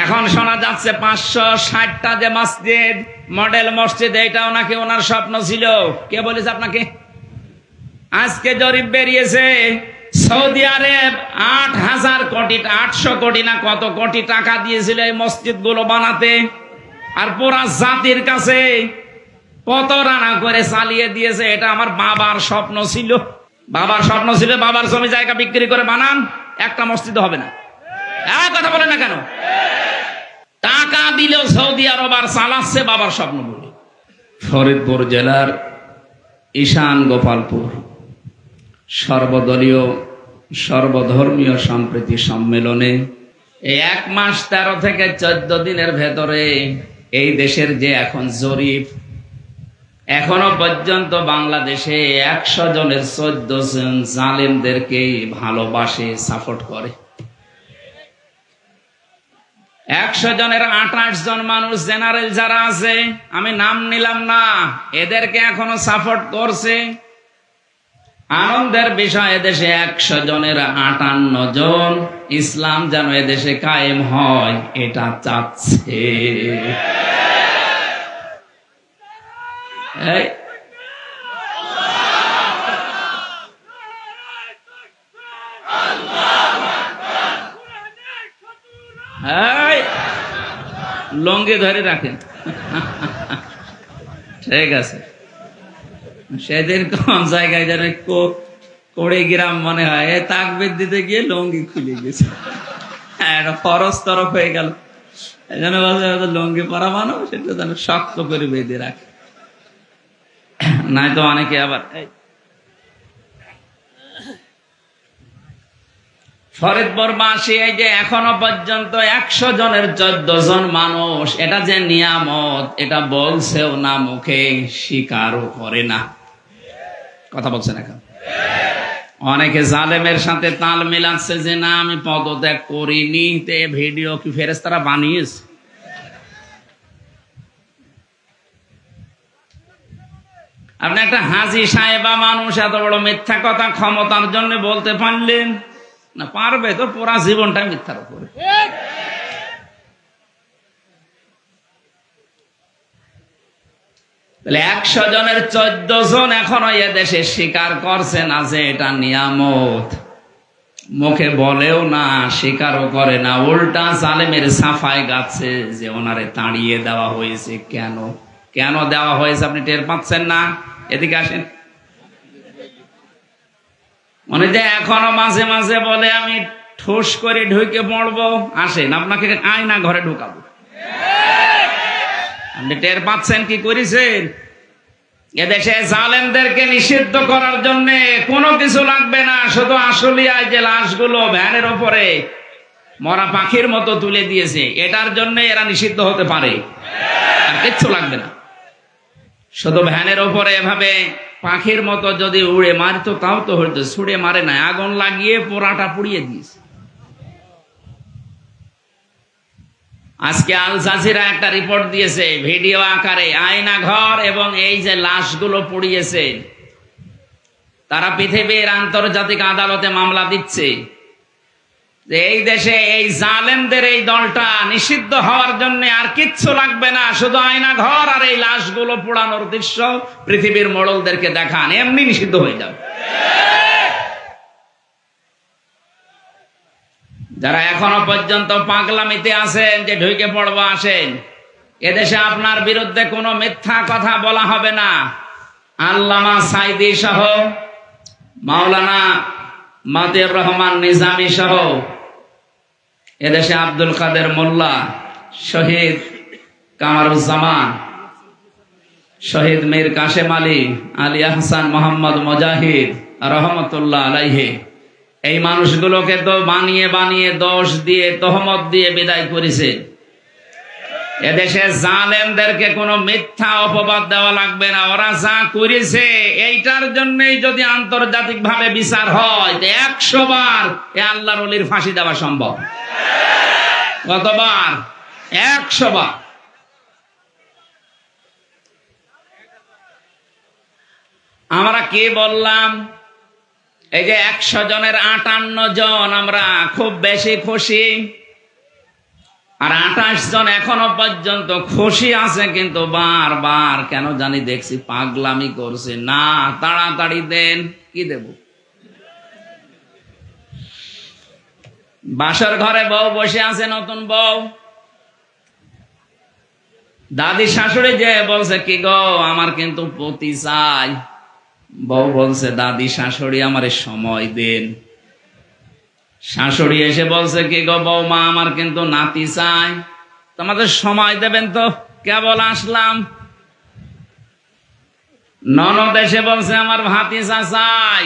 এখন শোনা যাচ্ছে 560টা যে মসজিদ, মডেল মসজিদ, এটাও নাকি ওনার স্বপ্ন ছিল। কে বলেছে আপনাকে? আজকে জরিপ বেরিয়েছে, সৌদি আরব 8,000 কোটি, 800 কোটি না কত কোটি টাকা দিয়েছিল এই মসজিদ গুলো বানাতে, আর পুরা জাতির কাছে কত রানা করে চালিয়ে দিয়েছে। এটা আমার বাবার স্বপ্ন ছিল। বাবার স্বপ্ন ছিল বাবার জমি জায়গা বিক্রি করে বানান, একটা মসজিদ হবে না। কথা বলে না কেন? টাকা দিলেও সৌদি আরব আর চালাচ্ছে বাবার স্বপ্ন বলে। ফরিদপুর জেলার ঈশান গোপালপুর সর্বদলীয় সর্বধর্মীয় সম্প্রীতি সম্মেলনে এই 1 মাস 13 থেকে 14 দিনের ভেতরে এই দেশের যে এখন জরিপ, এখনো পর্যন্ত বাংলাদেশে 100 জনের 14 জন জালেমদেরকে ভালোবাসে, সাপোর্ট করে। 100 জনের 28 জন মানুষ জেনারেল যারা আছে, আমি নাম নিলাম না, এদেরকে এখনো সাপোর্ট করছে। আনন্দের বিষয়, এদেশে 100 জনের 58 জন ইসলাম যেন এদেশে কায়েম হয় এটা চাচ্ছে। লঙ্গি ধরে রাখেন, ঠিক আছে। সেদিন কোন জায়গায় যেন কোড়ে গ্রাম মনে হয়, তাকবীর দিতে গিয়ে লঙ্গি খুলে গেছে, একটা ফরজ তরফ হয়ে গেল। এই জন্য লঙ্গি পরা মানুষ সেটা যেন শক্ত করে বেঁধে রাখে, নাই তো অনেকে আবার। ফরিদপুরবাসী এই যে এখনো পর্যন্ত 100 জনের 14 জন মানুষ, এটা যে নিয়ামত এটা বলছেও না, মুখে স্বীকারও করে না। কথা বলছেন এখন অনেকে জালেমের সাথে তাল মিলাচ্ছে যে না আমি পদত্যাগ করিনি, তে ভিডিও কি ফেরেশতারা বানিয়েছে? আপনি একটা হাজী সাহেবা মানুষ এত বড় মিথ্যা কথা ক্ষমতার জন্য বলতে পারলেন না? পারবে তো, পুরা জীবনটা মিথ্যার উপরে। তাহলে 100 জনের 14 জন এখনো এদেশে স্বীকার করছে না যে এটা নিয়ামত, মুখে বলেও না, স্বীকারও করে না, উল্টা জালেমের সাফাই গাচ্ছে যে ওনারে তাড়িয়ে দেওয়া হয়েছে। কেন কেন দেওয়া হয়েছে আপনি টের পাচ্ছেন না? এদিকে আসেন। মনে যে এখনো মাঝে মাঝে বলে আমি ঠোস করে ঢুকে পড়বো, আসেন আপনাকে আয়না ঘরে ঢুকাবো। আপনি টের পাচ্ছেন কি করেছেন? এদেশে জালেমদেরকে নিষিদ্ধ করার জন্য কোনো কিছু লাগবে না, শুধু আশুলিয়ায় যে লাশগুলো ভ্যানের ওপরে মরা পাখির মতো তুলে দিয়েছে, এটার জন্য এরা নিষিদ্ধ হতে পারে, আর কিচ্ছু লাগবে না। শুধু ভ্যানের ওপরে এভাবে পাখির মতো যদি উড়ে মারতো তাও তো হইতো, ছুড়ে মারে না, আগুন লাগিয়ে পোড়াটা পুড়িয়ে দিয়েছে। আজকে আল জাজিরা একটা রিপোর্ট দিয়েছে ভিডিও আকারে, আয়না ঘর এবং এই যে লাশগুলো পুড়িয়েছে, তারা পৃথিবীর আন্তর্জাতিক আদালতে মামলা দিচ্ছে যে এই দেশে এই জালেমদের এই দলটা নিষিদ্ধ হওয়ার জন্য আর কিচ্ছু লাগবে না, শুধু আয়না ঘর আর এই লাশগুলো পোড়ানোর দৃশ্য পৃথিবীর মোড়লদেরকে দেখান, এমনি নিষিদ্ধ হয়ে যাবে। যারা এখনো পর্যন্ত পাগলামিতে আছেন যে ঢুকে পড়বো, আসেন। এদেশে আপনার বিরুদ্ধে কোনো মিথ্যা কথা বলা হবে না। আল্লামা সাইদি সহ, মাওলানা মতিউর রহমান নিজামী সহ, এদেশে আব্দুল কাদের মোল্লা, শহীদ কামারুজ্জামান, শহীদ মীর কাশেম আলী, আলী আহসান মোহাম্মদ মুজাহিদ রহমতুল্লাহ আলাইহি, এই মানুষগুলোকে তো বানিয়ে বানিয়ে দোষ দিয়ে তহমত দিয়ে বিদায় করেছে। এদেশে জালেমদেরকে কোনো মিথ্যা অপবাদ দেওয়া লাগবে না, ওরা যা করেছে এইটার জন্যই যদি আন্তর্জাতিক ভাবে বিচার হয় 100 বার এ আল্লাহর ওলির ফাঁসি দেওয়া সম্ভব। কতবার? 100 বার। আমরা কি বললাম? এই যে 100 জনের 58 জন আমরা খুব বেশি খুশি। আর 28 জন এখনো পর্যন্ত খুশি আছে, কিন্তু বারবার কেন জানি দেখছি পাগলামি করছে। না, তাড়াতাড়ি দেন। কি দেব? বাসর ঘরে বউ বসে আছে, নতুন বউ। দাদি শাশুড়ি যে বলছে, কি গো আমার কিন্তু পতি চাই। বউ বলছে, দাদি শাশুড়ি আমারে সময় দেন। শাশুড়ি এসে বলছে, কি গো বৌমা আমার কিন্তু নাতি চাই। তোমাদের সময় দেবেন তো, কেবল আসলাম। ননদ এসে বলছে, আমার ভাতিজা চাই।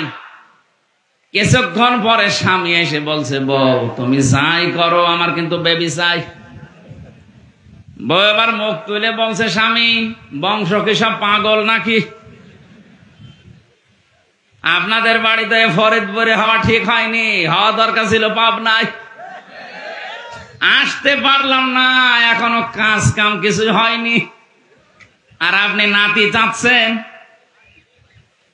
কিছুক্ষণ পরে স্বামী এসে বলছে, বউ তুমি যাই করো আমার কিন্তু বেবি চাই। বউ এবার মুখ তুলে বলছে, স্বামী বংশ কি সব পাগল নাকি? আপনাদের বাড়িতে ফরিদপুরে হওয়া ঠিক হয়নি, হওয়া দরকার ছিল পাবনায়। আসতে পারলাম না, এখনো কাজ কাম কিছু হয়নি, আর আপনি নাতি চাচ্ছেন।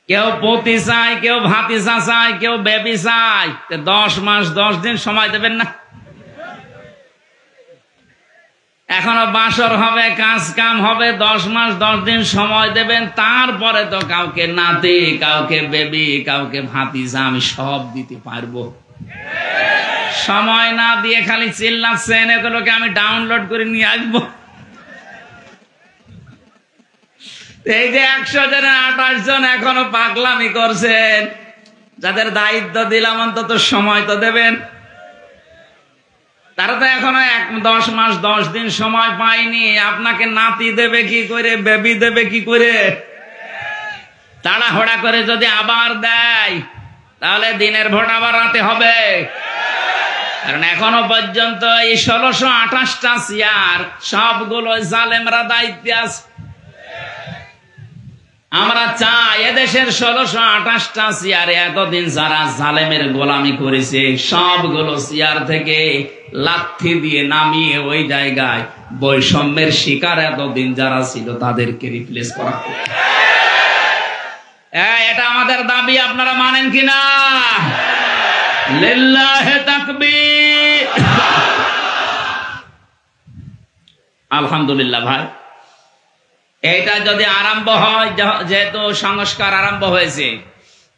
কেউ পতি চাই, কেউ ভাতিজা চাই, কেউ বেবি চাই। 10 মাস 10 দিন সময় দেবেন না? এখনো বাসর হবে, কাজ কাম হবে, 10 মাস 10 দিন সময় দেবেন। তারপরে তো কাউকে নাতি, কাউকে বেবি, কাউকে ভাতিজা আমি সব দিতে পারবো। সময় না দিয়ে খালি চিল্লাচ্ছেন, এগুলোকে আমি ডাউনলোড করে নিয়ে আসবো। এই যে 100 জনের 28 জন এখনো পাগলামি করছেন, যাদের দায়িত্ব দিলাম অন্তত সময় তো দেবেন। তারা তো এখনো 10 মাস 10 দিন সময় পায়নি। আপনাকে নাতি দেবে কি করে, বেবি দেবে কি করে? তাড়াহুড়া করে যদি আবার দেয়, তাহলে দিনের ভোট আবার রাতে হবে। কারণ এখনো পর্যন্ত এই 1628টা চেয়ার সবগুলো জালেমরা দায়িত্বে আছে। আমরা চাই এদেশের 1628টা চেয়ারে এতদিন যারা জালেমের গোলামি করেছে, সবগুলো চেয়ার থেকে লাথি দিয়ে নামিয়ে ওই জায়গায় বৈষম্যের শিকার এতদিন যারা ছিল তাদেরকে রিপ্লেস করা। এটা আমাদের দাবি, আপনারা মানেন কিনা? লিল্লাহে তাকবীর। আলহামদুলিল্লাহ ভাই, এইটা যদি আরম্ভ হয়, যেহেতু সংস্কার আরম্ভ হয়েছে,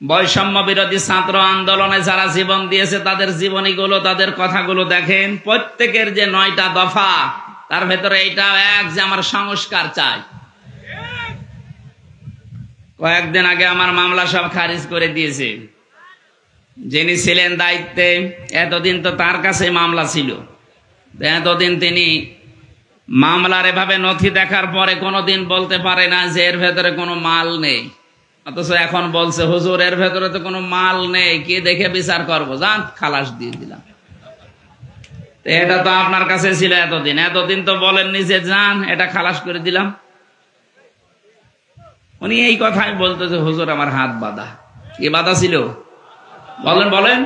বৈষম্য বিরোধী ছাত্র আন্দোলনে যারা জীবন দিয়েছে তাদের জীবনীগুলো, তাদের কথাগুলো দেখেন। প্রত্যেকের যে 9টা দফা, তার ভেতরে এইটা এক যে আমার সংস্কার চাই। কয়েকদিন আগে আমার মামলা সব খারিজ করে দিয়েছে। যিনি ছিলেন দায়িত্বে, এতদিন তো তার কাছে মামলা ছিল, এতদিন তিনি মামলার এভাবে নথি দেখার পরে কোনোদিন বলতে পারে না যে এর ভেতরে কোনো মাল নেই। অথচ এখন বলছে, হুজুর এর ভেতরে তো কোনো মাল নেই, কে দেখে বিচার করবো, যান খালাস দিয়ে দিলাম। এটা তো আপনার কাছে ছিল এতদিন, এতদিন তো বলেননি যে যান এটা খালাস করে দিলাম। উনি এই কথাই বলতেছে, হুজুর আমার হাত বাঁধা। কি বাঁধা ছিল? বলেন বলেন।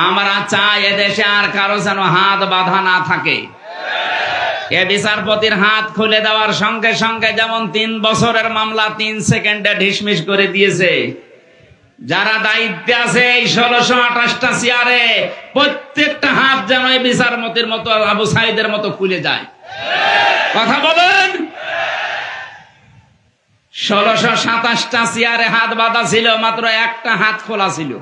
আমরা চাই এদেশে আর কারো যেন হাত বাঁধা না থাকে। এ বিচারপতির হাত খুলে দেওয়ার সঙ্গে সঙ্গে যেমন 3 বছরের মামলা 3 সেকেন্ডে ঢিসমিস করে দিয়েছে, যারা দায়িত্বে আছে এই 1628টা চেয়ারে প্রত্যেকটা হাত যেন এই বিচারপতির মতো, আবু সাইদের মতো খুলে যায়। কথা বলেন। 1627টা চেয়ারে হাত বাঁধা ছিল, মাত্র একটা হাত খোলা ছিল।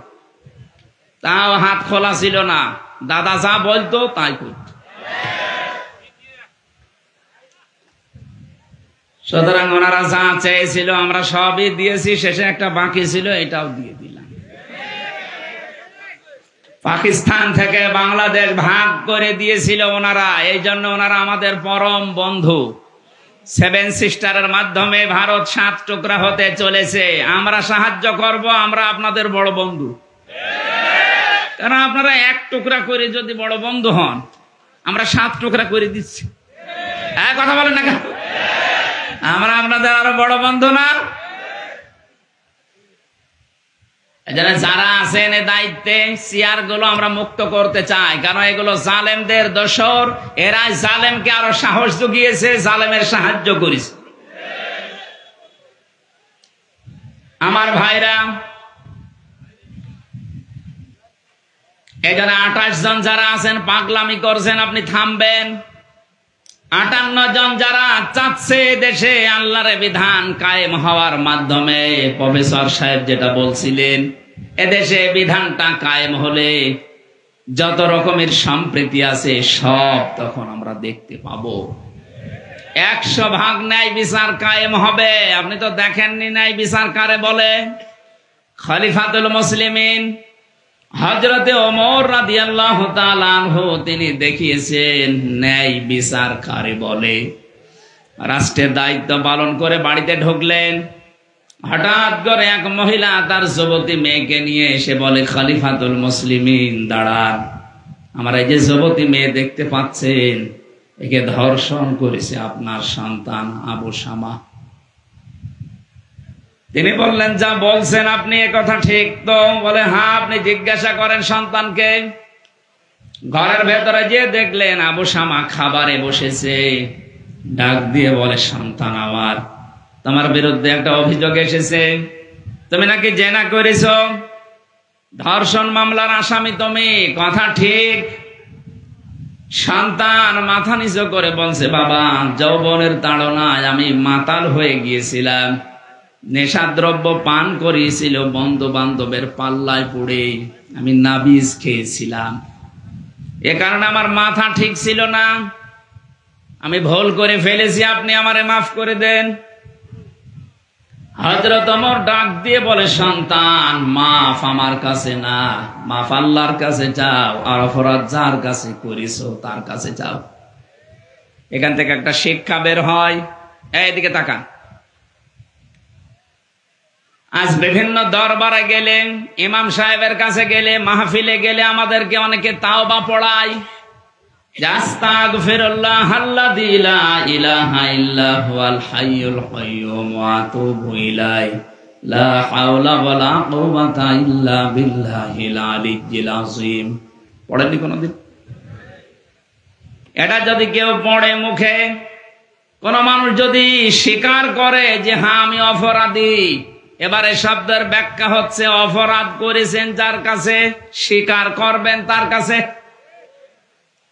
তাও হাত খোলা ছিল না, দাদা যা বলতো তাই করত। সুতরাং ওনারা যা চেয়েছিল আমরা সবই দিয়েছি, শেষে একটা বাকি ছিল, এটাও দিয়ে দিলাম। পাকিস্তান থেকে বাংলাদেশ ভাগ করে দিয়েছিল ওনারা, এই জন্য ওনারা আমাদের পরম বন্ধু। 7 সিস্টারের মাধ্যমে ভারত 7 টুকরা হতে চলেছে। আমরা সাহায্য করব, আমরা আপনাদের বড় বন্ধু। কারণ আপনারা 1 টুকরা করে যদি বড় বন্ধু হন, আমরা 7 টুকরা করে দিচ্ছি। কথা বলেন না কেন? আমরা আপনাদের আরো বড় বন্ধু না? যারা আছেন এই দায়িত্বে, চেয়ার গুলো আমরা মুক্ত করতে চাই, কারণ এগুলো জালেমদের দোসর। এরাই জালেমকে আরো সাহস জুগিয়েছে, জালেমের সাহায্য করেছে। আমার ভাইরা, এখানে 28 জন যারা আছেন পাগলামি করছেন, আপনি থামবেন। 58 জন যারা চাচ্ছে দেশে আল্লাহর বিধান কায়েম হওয়ার মাধ্যমে, প্রফেসর সাহেব যেটা বলছিলেন, এদেশে বিধানটা কায়েম হলে যত রকমের সম্প্রীতি আছে সব তখন আমরা দেখতে পাবো। 100% ন্যায় বিচার কায়েম হবে। আপনি তো দেখেননি ন্যায় বিচার কারে বলে? খলিফাতুল মুসলিমিন হযরতে ওমর রাদিয়াল্লাহু তাআলা আনহু তিনি দেখিয়েছেন ন্যায় বিচার কারে বলে। রাষ্ট্রের দায়িত্ব পালন করে বাড়িতে ঢুকলেন, হঠাৎ করে এক মহিলা তার যুবতী মেয়েকে নিয়ে এসে বলে, খলিফাতুল মুসলিমিন দাঁড়ান, আমার এই যে যুবতী মেয়ে দেখতে পাচ্ছেন, একে ধর্ষণ করেছে আপনার সন্তান আবু শামা। তিনি বললেন, যা বলছেন আপনি এ কথা ঠিক তো? বলে, হ্যাঁ। আপনি জিজ্ঞাসা করেন সন্তানকে। ঘরের ভেতরে যে দেখলেন আবু শামা খাবারে বসেছে, ডাক দিয়ে বলে, সন্তান আমার, তোমার বিরুদ্ধে একটা অভিযোগ এসেছে, তুমি নাকি জেনা করেছো, ধর্ষণ মামলার আসামি তুমি। কথা ঠিক? সন্তান মাথা নিচু করে বলছে, বাবা, যৌবনের তাড়নায় আমি মাতাল হয়ে গিয়েছিলাম, নেশাদ্রব্য পান করিয়েছিল, বন্ধু বান্ধবের পাল্লায় পড়ে আমি নাবিজ খেয়েছিলাম, এ কারণে আমার মাথা ঠিক ছিল না, আমি ভুল করে ফেলেছি, আপনি আমারে মাফ করে দেন। হযরত ওমর ডাক দিয়ে বলে, সন্তান, মাফ আমার কাছে না, মাফ আল্লাহর কাছে চাও, আর অপরাধ যার কাছে করিছো তার কাছে চাও। এখান থেকে একটা শিক্ষা বের হয়। এইদিকে তাকান। আজ বিভিন্ন দরবারে গেলে, ইমাম সাহেবের কাছে গেলে, মাহফিলে গেলে আমাদেরকে অনেকে তাওবা পড়ায়, আস্তাগফিরুল্লাহাল্লাযী লা ইলাহা ইল্লা হুয়াল হাইয়ুল কাইয়্যুম ওয়া আতুবু ইলাইহি লা হাওলা ওয়ালা কুওয়াতা ইল্লা বিল্লাহিল আলিয়্যিল আযীম। পড়েননি কোনদিন? এটা যদি কেউ পড়ে মুখে, কোন মানুষ যদি স্বীকার করে যে হ্যাঁ আমি অপরাধী, এবারে শব্দের ব্যাখ্যা হচ্ছে অপরাধ করেছেন যার কাছে, স্বীকার করবেন তার কাছে।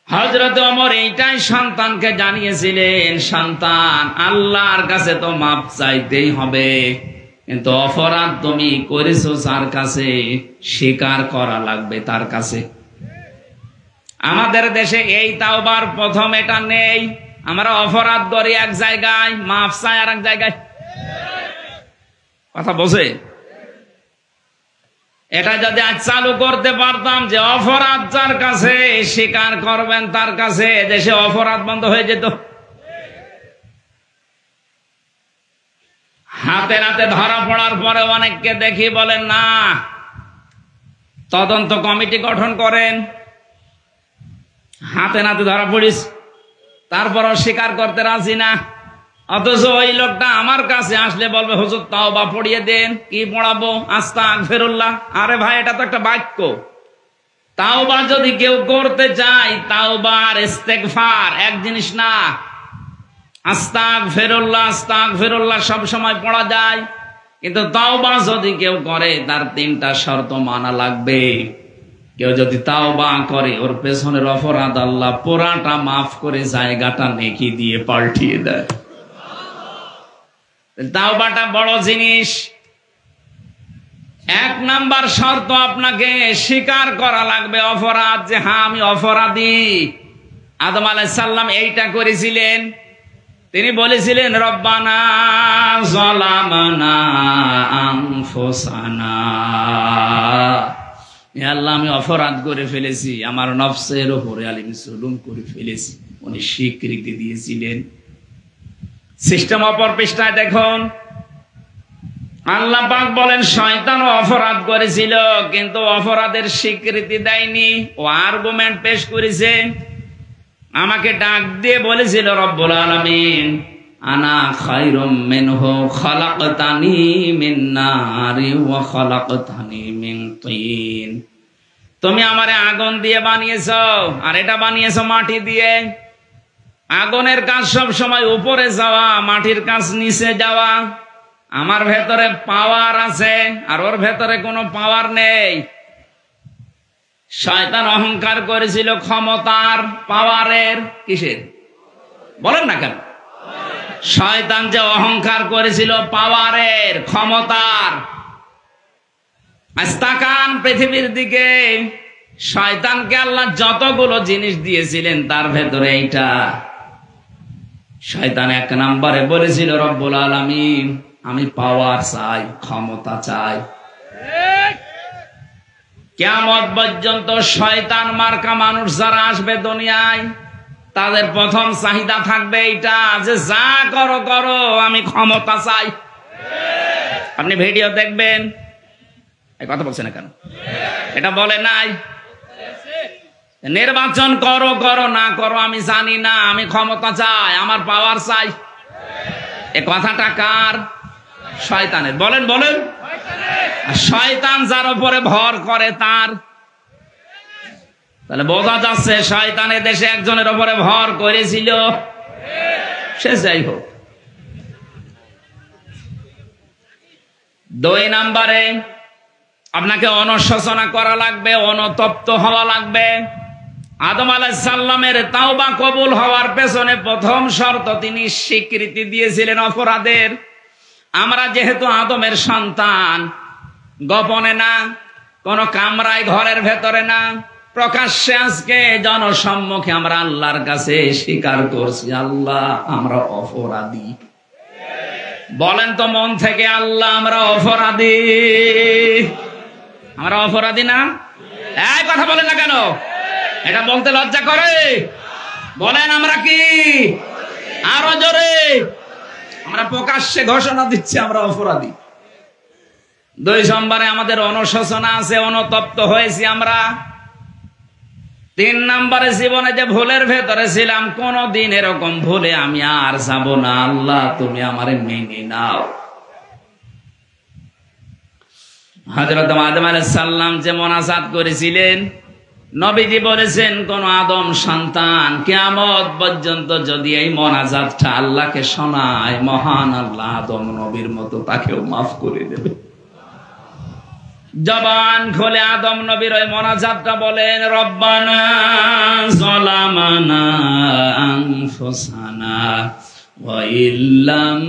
হযরত ওমর এইটাই সন্তানকে জানিয়েছিলেন, সন্তান, আল্লাহর কাছে তো মাপ চাইতেই হবে, কিন্তু অপরাধ তুমি করেছো যার কাছে, স্বীকার করা লাগবে তার কাছে। আমাদের দেশে এই তাওবার প্রথম এটা নেই। আমরা অপরাধ করি এক জায়গায়, মাপ চাই আর এক জায়গায়। কথা বোঝে? এটা যদি আজ চালু করতে পারতাম যে অপরাধ যার কাছে, স্বীকার করবেন তার কাছে, দেশে অপরাধ বন্ধ হয়ে যেত। হাতে নাতে ধরা পড়ার পরে অনেককে দেখি বলেন, না, তদন্ত কমিটি গঠন করেন। হাতে নাতে ধরা পড়িস, তারপরও স্বীকার করতে রাজি না। অথচ ওই লোকটা আমার কাছে আসলে বলবে, হুজুর তাওবা পড়িয়ে দেন। কি পড়াবো? আস্তাগফিরুল্লাহ। আরে ভাই, এটা তো একটা বাক্য। তাওবা যদি কেউ করতে চায়, তাওবা আর ইস্তেগফার এক জিনিস না। আস্তাগফিরুল্লাহ, আস্তাগফিরুল্লাহ সব সময় পড়া যায়, কিন্তু তাওবা যদি কেউ করে তার 3টা শর্ত মানা লাগবে। কেউ যদি তাওবা করে, ওর পেছনের অপরাধ আল্লাহ পুরাটা মাফ করে জায়গাটা নেকি দিয়ে পাল্টিয়ে দেয়। তাওবাটা বড় জিনিস। 1 নাম্বার শর্ত, আপনাকে স্বীকার করা লাগবে অপরাধ, যে হ্যাঁ আমি অপরাধী। আদম আলাইহিস সালাম এইটা করেছিলেন। তিনি বলেছিলেন, রব্বানা যালামনা আনফুসানা, হে আল্লাহ, আমি অপরাধ করে ফেলেছি, আমার নফসের উপরে আলিম জুলুম করে ফেলেছি। উনি স্বীকৃতি দিয়েছিলেন। সিস্টেম অপর পৃষ্ঠায় দেখুন, আল্লাহ পাক বলেন, শয়তানও অপরাধ করেছিল, কিন্তু অপরাধের স্বীকৃতি দেয়নি। ও আর্গুমেন্ট পেশ করেছে, আমাকে ডাক দিয়ে বলেছিল, রব্বুল আলামিন, আনা খায়রুম মিনহু খালাকতানি মিন নারি ওয়া খালাকতানি মিন তিন। তুমি আমারে আগুন দিয়ে বানিয়েছো, আর এটা বানিয়েছো মাটি দিয়ে। আগুনের কাজ সব সময় উপরে যাওয়া, মাটির কাজ নিচে যাওয়া। আমার ভেতরে পাওয়ার আছে, আর ওর ভেতরে কোনো পাওয়ার নেই। শয়তান অহংকার করেছিল ক্ষমতার, পাওয়ারের। কিসের? বলেন না কেন? শয়তান যে অহংকার করেছিল পাওয়ারের, ক্ষমতার, আজ তাকান পৃথিবীর দিকে, শয়তানকে আল্লাহ যতগুলো জিনিস দিয়েছিলেন তার ভেতরে এইটা। শয়তান এক নম্বরে বলেছিল, রব্বুল আলামিন আমি পাওয়ার চাই, ক্ষমতা চাই। কিয়ামত পর্যন্ত শয়তান মার্কা মানুষ যারা আসবে দুনিয়ায়, তাদের প্রথম চাহিদা থাকবে এইটা যে যা করো করো, আমি ক্ষমতা চাই। আপনি ভিডিও দেখবেন, এই কথা বলছে না কেন? এটা বলে নাই নির্বাচন করো করো না করো আমি জানি না, আমি ক্ষমতা চাই, আমার পাওয়ার চাই। এ কথাটা কার? শয়তানের। বলেন বলেন। শয়তান যার উপরে ভর করে তার। তাহলে বোঝা যাচ্ছে শয়তানের দেশে একজনের উপরে ভর করেছিল, সে যাই হোক। 2 নম্বরে আপনাকে অনুশোচনা করা লাগবে, অনুতপ্ত হওয়া লাগবে। আদম আলাইহিস সালামের তাওবা কবুল হওয়ার পেছনে প্রথম শর্ত তিনি স্বীকৃতি দিয়েছিলেন অপরাধের। আমরা যেহেতু আদমের সন্তান, গোপনে না, কোন কামরায় ঘরের ভেতরে না, প্রকাশ্যে আজকে জনসম্মুখে আমরা আল্লাহর কাছে স্বীকার করছি, আল্লাহ আমরা অপরাধী। বলেন তো মন থেকে, আল্লাহ আমরা অপরাধী। আমরা অপরাধী না? এই কথা বলেন না কেন? এটা বলতে লজ্জা করে? বলেন আমরা কি? আরো জোরে। আমরা প্রকাশ্যে ঘোষণা দিচ্ছি আমরা অপরাধী। 2 নম্বরে আমাদের অনুশোচনা আছে, অনুতপ্ত হয়েছি আমরা। 3 নম্বরে জীবনে যে ভুলের ভেতরে ছিলাম, কোনদিন এরকম ভুলে আমি আর যাব না, আল্লাহ তুমি আমারে মেনে নাও। হযরত আদম আলাইহিস সালাম যে মুনাজাত করেছিলেন, নবীজি বলেছেন কোন আদম সন্তান কিয়ামত পর্যন্ত যদি এই মুনাজাতটা আল্লাহকে শোনায়, মহান আল্লাহ আদম নবীর মতো তাকেও মাফ করে দেবে। জবান খুলে আদম নবীর ওই মুনাজাতটা বলেন, রব্বানা যালামানা আনফুসানা ওয়া ইল্লাম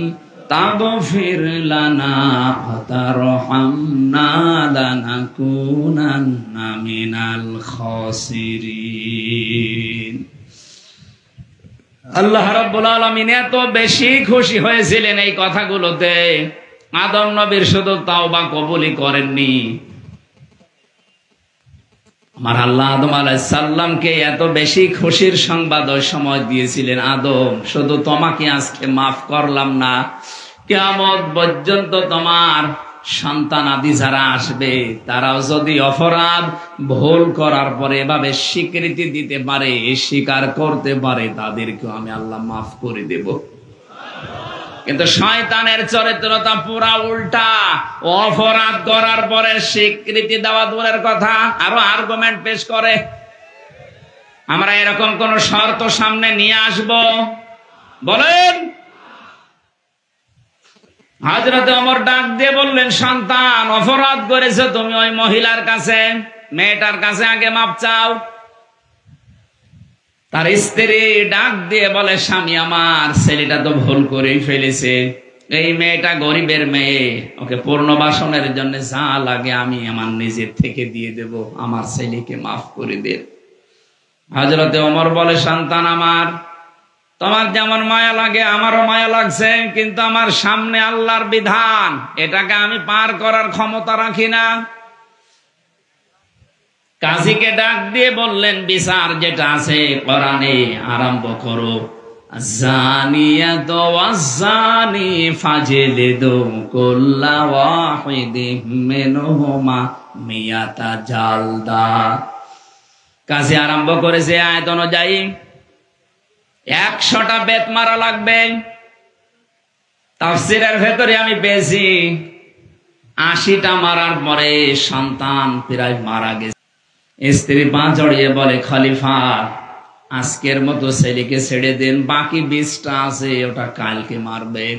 তাগফির লানা ওয়া তারহামনা লানাকুনান্না মিনাল খাসিরিন। আল্লাহ রাব্বুল আলামিন এত বেশি খুশি হয়েছিলেন এই কথাগুলোতে, আদম নবীর শুধু তাওবা কবুলই করেননি, আমার আল্লাহ আদম আলাইহিস সালামকে এত বেশি খুশির সংবাদ ওই সময় দিয়েছিলেন, আদম শুধু তোমাকে আজকে মাফ করলাম না, কিয়ামত পর্যন্ত তোমার সন্তান আদি যারা আসবে তারাও যদি অপরাধ ভুল করার পরে এভাবে স্বীকৃতি দিতে পারে, স্বীকার করতে পারে, তাদেরকেও আমি আল্লাহ মাফ করে দেব। কিন্তু শয়তানের চরিত্রটা পুরা উল্টা, অপরাধ করার পরে স্বীকৃতি দেওয়া দূরের কথা, আরো আর্গুমেন্ট পেশ করে। আমরা এরকম কোন শর্ত সামনে নিয়ে আসব? বলেন। হযরত ওমর ডাক দিয়ে বললেন, সন্তান অপরাধ করেছে, তুমি ওই মহিলার কাছে, মেয়েটার কাছে আগে মাপ চাও। তার স্ত্রী ডাক দিয়ে বলে, স্বামী আমার, ছেলেটা তো ভুল করেই ফেলেছে, এই মেয়েটা গরিবের মেয়ে, ওকে পুনর্বাসনের জন্য যা লাগে আমি আমার নিজের থেকে দিয়ে দেব, আমার ছেলেকে মাফ করে দে। হযরত ওমর বলে, সন্তান আমার, তোমার যেমন মায়া লাগে আমারও মায়া লাগছে, কিন্তু আমার সামনে আল্লাহর বিধান, এটাকে আমি পার করার ক্ষমতা রাখি না। কাজীকে ডাক দিয়ে বললেন, বিচার যেটা আছে কোরআনে আরম্ভ করো, জানিয়াতু ওয়াজ্জানি ফাজলিদু কুল্লা ওয়াহিদিম মিনহুমা মিয়াতা জালদা। কাজী আরম্ভ করেছে আয়াত অনুযায়ী 100টা বেত মারা লাগবে। তাফসীরের ভেতরে আমি পেয়েছি 80টা মারার পরে সন্তান প্রায় মারা গেছে। স্ত্রী পা জড়িয়ে বলে, খলিফা আজকের মতো ছেলেকে ছেড়ে দেন, বাকি 20টা আছে ওটা কালকে মারবেন।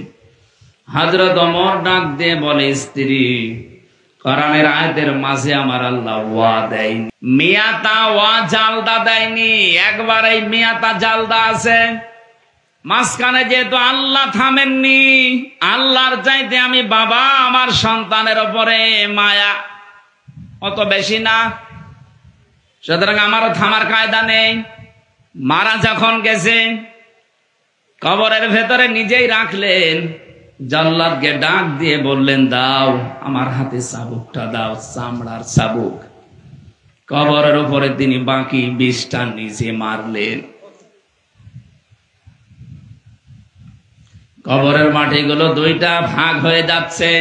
হযরত ওমর ডাক দিয়ে বলে, স্ত্রী কোরআনের আয়াতের মাঝে আমার আল্লাহ ওয়া দেয়নি, মিয়াতা ওয়া জালদা দেয়নি, একবার এই মিয়াতা জালদা আছে। মাঝখানে যেহেতু আল্লাহ থামেননি, আল্লাহর চাইতে আমি বাবা আমার সন্তানের ওপরে মায়া অত বেশি না, সুতরাং আমারও থামার কায়দা নেই। মারা যখন গেছে কবরের ভেতরে নিজেই রাখলেন, জল্লাদকে ডাক দিয়ে বললেন, দাও আমার হাতে চাবুকটা দাও, চামড়ার চাবুক। কবরের উপরে তিনি বাকি 20টা নিজে মারলেন। কবরের মাটিগুলো 2টা ভাগ হয়ে যাচ্ছে,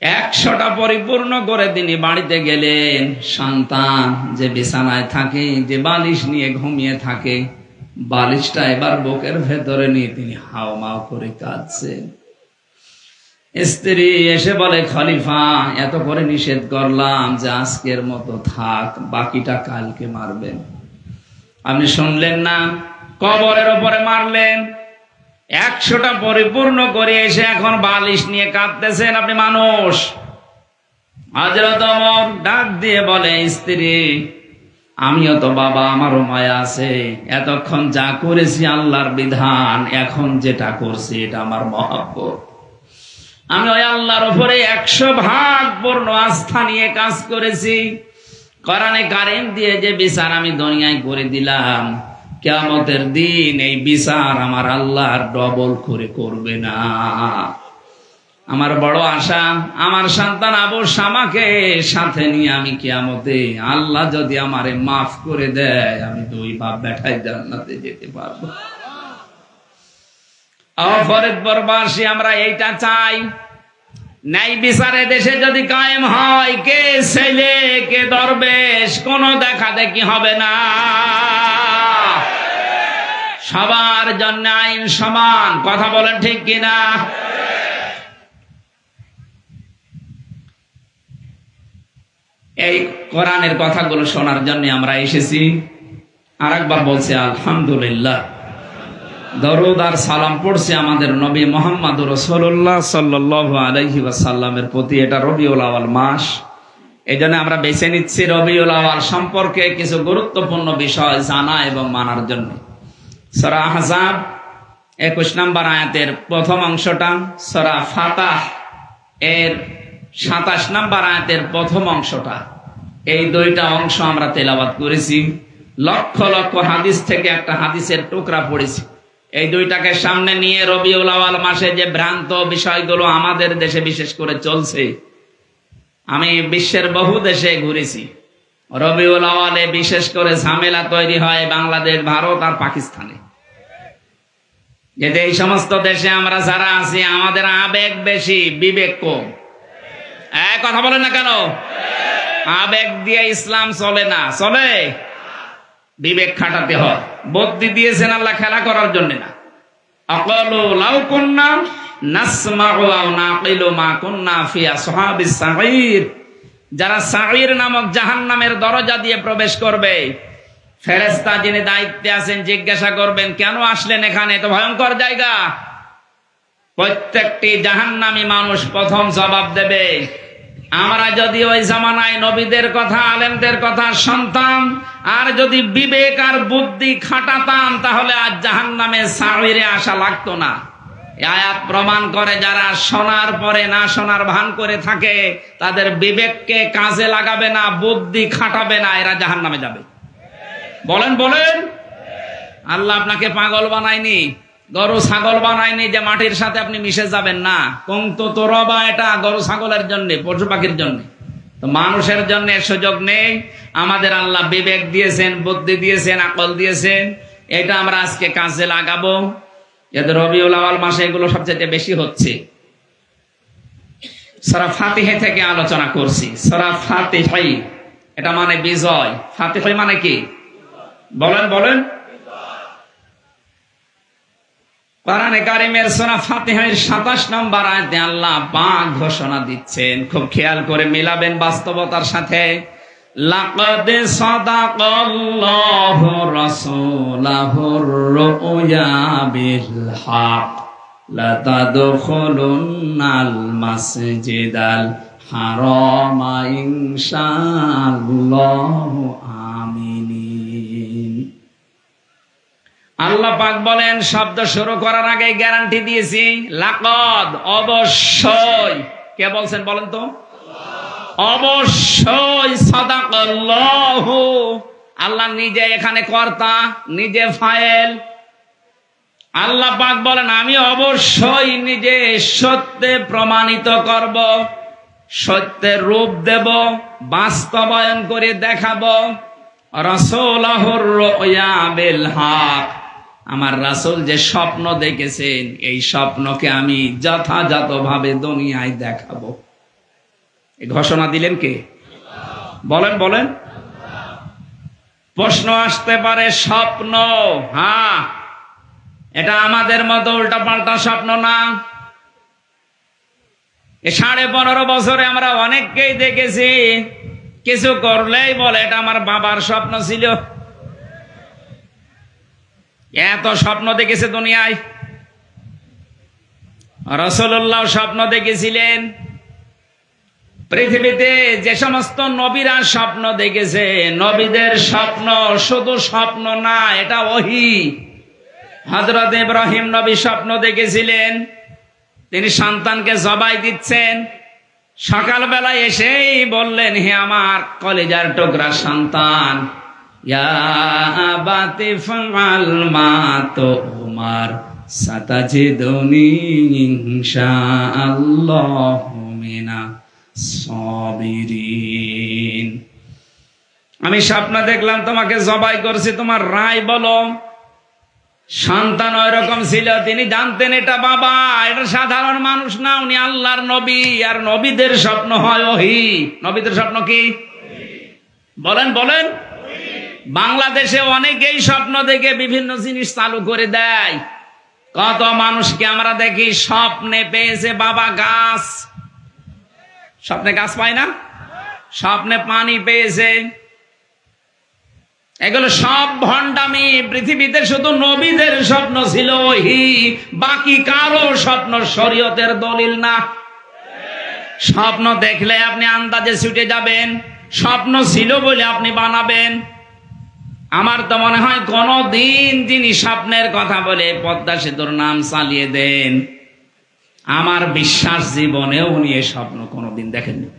100টা পরিপূর্ণ করে তিনি বাড়িতে গেলেন। সন্তান যে বিছানায় থাকে, যে বালিশ নিয়ে ঘুমিয়ে থাকে, বালিশটা এবার বুকের ভেতরে নিয়ে তিনি হাওমাও করে কাঁদছেন। স্ত্রী এসে বলে, খলিফা এত করে নিষেধ করলাম যে আজকের মতো থাক, বাকিটা কালকে মারবেন, আপনি শুনলেন না, কবরের ওপরে মারলেন। 100টা পরিপূর্ণ করে এসে এখন বালিশ নিয়ে কাঁদতেছেন, আপনি মানুষ? হযরত ওমর ডাক দিয়ে বলে, স্ত্রী আমিও তো বাবা, আমারও মায়া আছে, এতক্ষণ যা করেছি আল্লাহর বিধান, এখন যেটা করছি এটা আমার মহব্বত। আমি ওই আল্লাহর উপরে 100 ভাগ পূর্ণ আস্থা নিয়ে কাজ করেছি। কোরআনে কারীম দিয়ে যে বিচার আমি দুনিয়ায় করে দিলাম, কিয়ামতের দিন এই বিচার আমার আল্লাহর ডবল করে করবে না। আমার বড় আশা, আমার সন্তান আবু শামাকে সাথে নিয়ে আমি কিয়ামতে আল্লাহ যদি আমারে মাফ করে দেয়, আমি 2 বাপ বেটায় জান্নাতে যেতে পারবো। ফরিদপুরবাসী আমরা এইটা চাই। ন্যায় বিচারে দেশে যদি কায়েম হয়, কে ছেলে কে দরবেশ কোনো দেখা দেখি হবে না। সবার জন্য আইন সমান, কথা বলেন ঠিক কিনা? এই কোরআনের কথাগুলো শোনার জন্য আমরা এসেছি। আরেকবার বলছি আলহামদুলিল্লাহ। দরুদ আর সালাম পড়ছি আমাদের নবী মুহাম্মদ রাসূলুল্লাহ সাল্লাল্লাহু আলাইহি ওয়াসাল্লামের প্রতি। এটা রবিউল আউয়াল মাস, এই জন্য আমরা বেছে নিচ্ছি রবিউল আউয়াল সম্পর্কে কিছু গুরুত্বপূর্ণ বিষয় জানা এবং মানার জন্য। সূরা আহজাব 21 নম্বর আয়াতের প্রথম অংশটা, সূরা ফাতাহ এর 27 নম্বর আয়াতের প্রথম অংশটা, এই 2টা অংশ আমরা তেলাওয়াত করেছি। লক্ষ লক্ষ হাদিস থেকে একটা হাদিসের টুকরা পড়েছি। এই 2টাকে সামনে নিয়ে রবিউল আউয়াল মাসে যে ভ্রান্ত বিষয়গুলো আমাদের দেশে বিশেষ করে চলছে, আমি বিশ্বের বহু দেশে ঘুরেছি। রবিউল আউয়ালে বিশেষ করে ঝামেলা তৈরি হয় বাংলাদেশ, ভারত আর পাকিস্তানে। যেতে এই সমস্ত দেশে আমরা যারা আছি, আমাদের আবেগ বেশি, বিবেক কম। কথা বলেন না কেন? আবেগ দিয়ে ইসলাম চলে না, চলে বিবেক খাটাতে হয়। বুদ্ধি দিয়েছেন আল্লাহ খেলা করার জন্য না। আকালু লাউ কুন্না নাসমাউ আও নাকিলু মা কুন্না ফি আসহাবিস সাঈর, যারা সাঈর নামক জাহান্নামের দরজা দিয়ে প্রবেশ করবে, ফেরেশতা যিনি দায়িত্বে আছেন জিজ্ঞাসা করবেন, কেন আসলেন এখানে, তো ভয়ঙ্কর জায়গা। প্রত্যেকটি জাহান্নামী মানুষ প্রথম জবাব দেবে, আমরা যদি ওই জামানায় নবীদের কথা, আলেমদের কথা শুনতাম, আর যদি বিবেক আর বুদ্ধি খাটাতাম, তাহলে আজ জাহান্নামে সাঈরে আসা লাগতো না। এই আয়াত প্রমাণ করে যারা শোনার পরে না শোনার ভান করে থাকে, তাদের বিবেককে কাজে লাগাবে না, বুদ্ধি খাটাবে না, এরা জাহান্নামে যাবে। বলেন বলেন, আল্লাহ আপনাকে পাগল বানায়নি, গরু ছাগল বানায়নি যে মাটির সাথে আপনি মিশে যাবেন না। কুনতু তুরাবা, এটা গরু ছাগলের জন্য, পশু পাখির জন্য, তো মানুষের জন্য সুযোগ নেই। আমাদের আল্লাহ বিবেক দিয়েছেন, বুদ্ধি দিয়েছেন, আকল দিয়েছেন, এটা আমরা আজকে কাজে লাগাবো। যাতে রবিউল আউয়াল মাসে এগুলো সবচেয়ে বেশি হচ্ছে। সূরা ফাতিহা থেকে আলোচনা করছি। সূরা ফাতিহা এটা মানে বিজয়। ফাতিহা মানে কি বলেন বলেন? কোরআনে কারীমের সূরা ফাতিহার 27 নম্বর আয়াতে আল্লাহ পাক ঘোষণা দিচ্ছেন, খুব খেয়াল করে মিলাবেন বাস্তবতার সাথে। লাকাদ সাদাকাল্লাহু রাসূলাহুর রুয়া বিল হক লাতাদখুলুন্নাল মাসজিদাল হারামা ইনশাআল্লাহু আমিনিন। আল্লাহ পাক বলেন, শব্দ শুরু করার আগে গ্যারান্টি দিয়েছি, লাকাদ, অবশ্যই। কে বলছেন বলেন তো? অবশ্যই সাদাকাল্লাহু, আল্লাহ নিজে এখানে কর্তা, নিজে ফাইল। আল্লাহ পাক বলেন, আমি অবশ্যই নিজে সত্যে প্রমাণিত করব, সত্যের রূপ দেব, বাস্তবায়ন করে দেখাবো। রাসূলুহুর রুয়া বিল হক, আমার রাসূল যে স্বপ্ন দেখেছেন এই স্বপ্নকে আমি যথাযথভাবে দুনিয়ায় দেখাবো। এই ঘোষণা দিলেন কে? বলেন বলেন। প্রশ্ন আসতে পারে, স্বপ্ন, হ্যাঁ, এটা আমাদের মতো উল্টাপাল্টা স্বপ্ন না। 15.5 বছরে আমরা অনেককেই দেখেছি, কিছু করলেই বলে এটা আমার বাবার স্বপ্ন ছিল। এত স্বপ্ন দেখেছে দুনিয়ায়। রাসূলুল্লাহ স্বপ্ন দেখেছিলেন। পৃথিবীতে যে সমস্ত নবীরা স্বপ্ন দেখেছে, নবীদের স্বপ্ন শুধু স্বপ্ন না, এটা ওহী। হযরত ইব্রাহিম নবী স্বপ্ন দেখেছিলেন, তিনি সন্তানকে জবাই দিচ্ছেন। সকালবেলা এসেই বললেন, হে আমার কলিজার টুকরা সন্তান, ইয়া আবাতি ফাআল মা তুমার সাতাজিদুনি ইনশাআল্লাহু মিনাস সাবিরিন। আমি স্বপ্ন দেখলাম তোমাকে জবাই করছি, তোমার রায় বলো। সন্তান ওই রকম ছিল, তিনি জানতেন এটা বাবা, এটা সাধারণ মানুষ না, উনি আল্লাহর নবী। আর নবীদের স্বপ্ন হয় ওহী। নবীদের স্বপ্ন কি বলেন বলেন? বাংলাদেশে অনেকেই স্বপ্ন দেখে বিভিন্ন জিনিস চালু করে দেয়। কত মানুষকে আমরা দেখি স্বপ্নে পেয়েছে বাবা গাছ। স্বপ্নে গাছ পায় না, স্বপ্নে পানি পেয়েছে। এগুলো সব ভণ্ডামি। পৃথিবীতে শুধু নবীদের স্বপ্ন ছিল ওহী, বাকি কারো স্বপ্ন শরীয়তের দলিল না। স্বপ্ন দেখলে আপনি আন্দাজে ছুটে যাবেন, স্বপ্ন ছিল বলে আপনি বানাবেন। আমার তো মনে হয় কোনদিন যিনি স্বপ্নের কথা বলে পদ্মা সেতুর নাম চালিয়ে দেন, আমার বিশ্বাস জীবনেও উনি এই স্বপ্ন কোনদিন দেখেননি।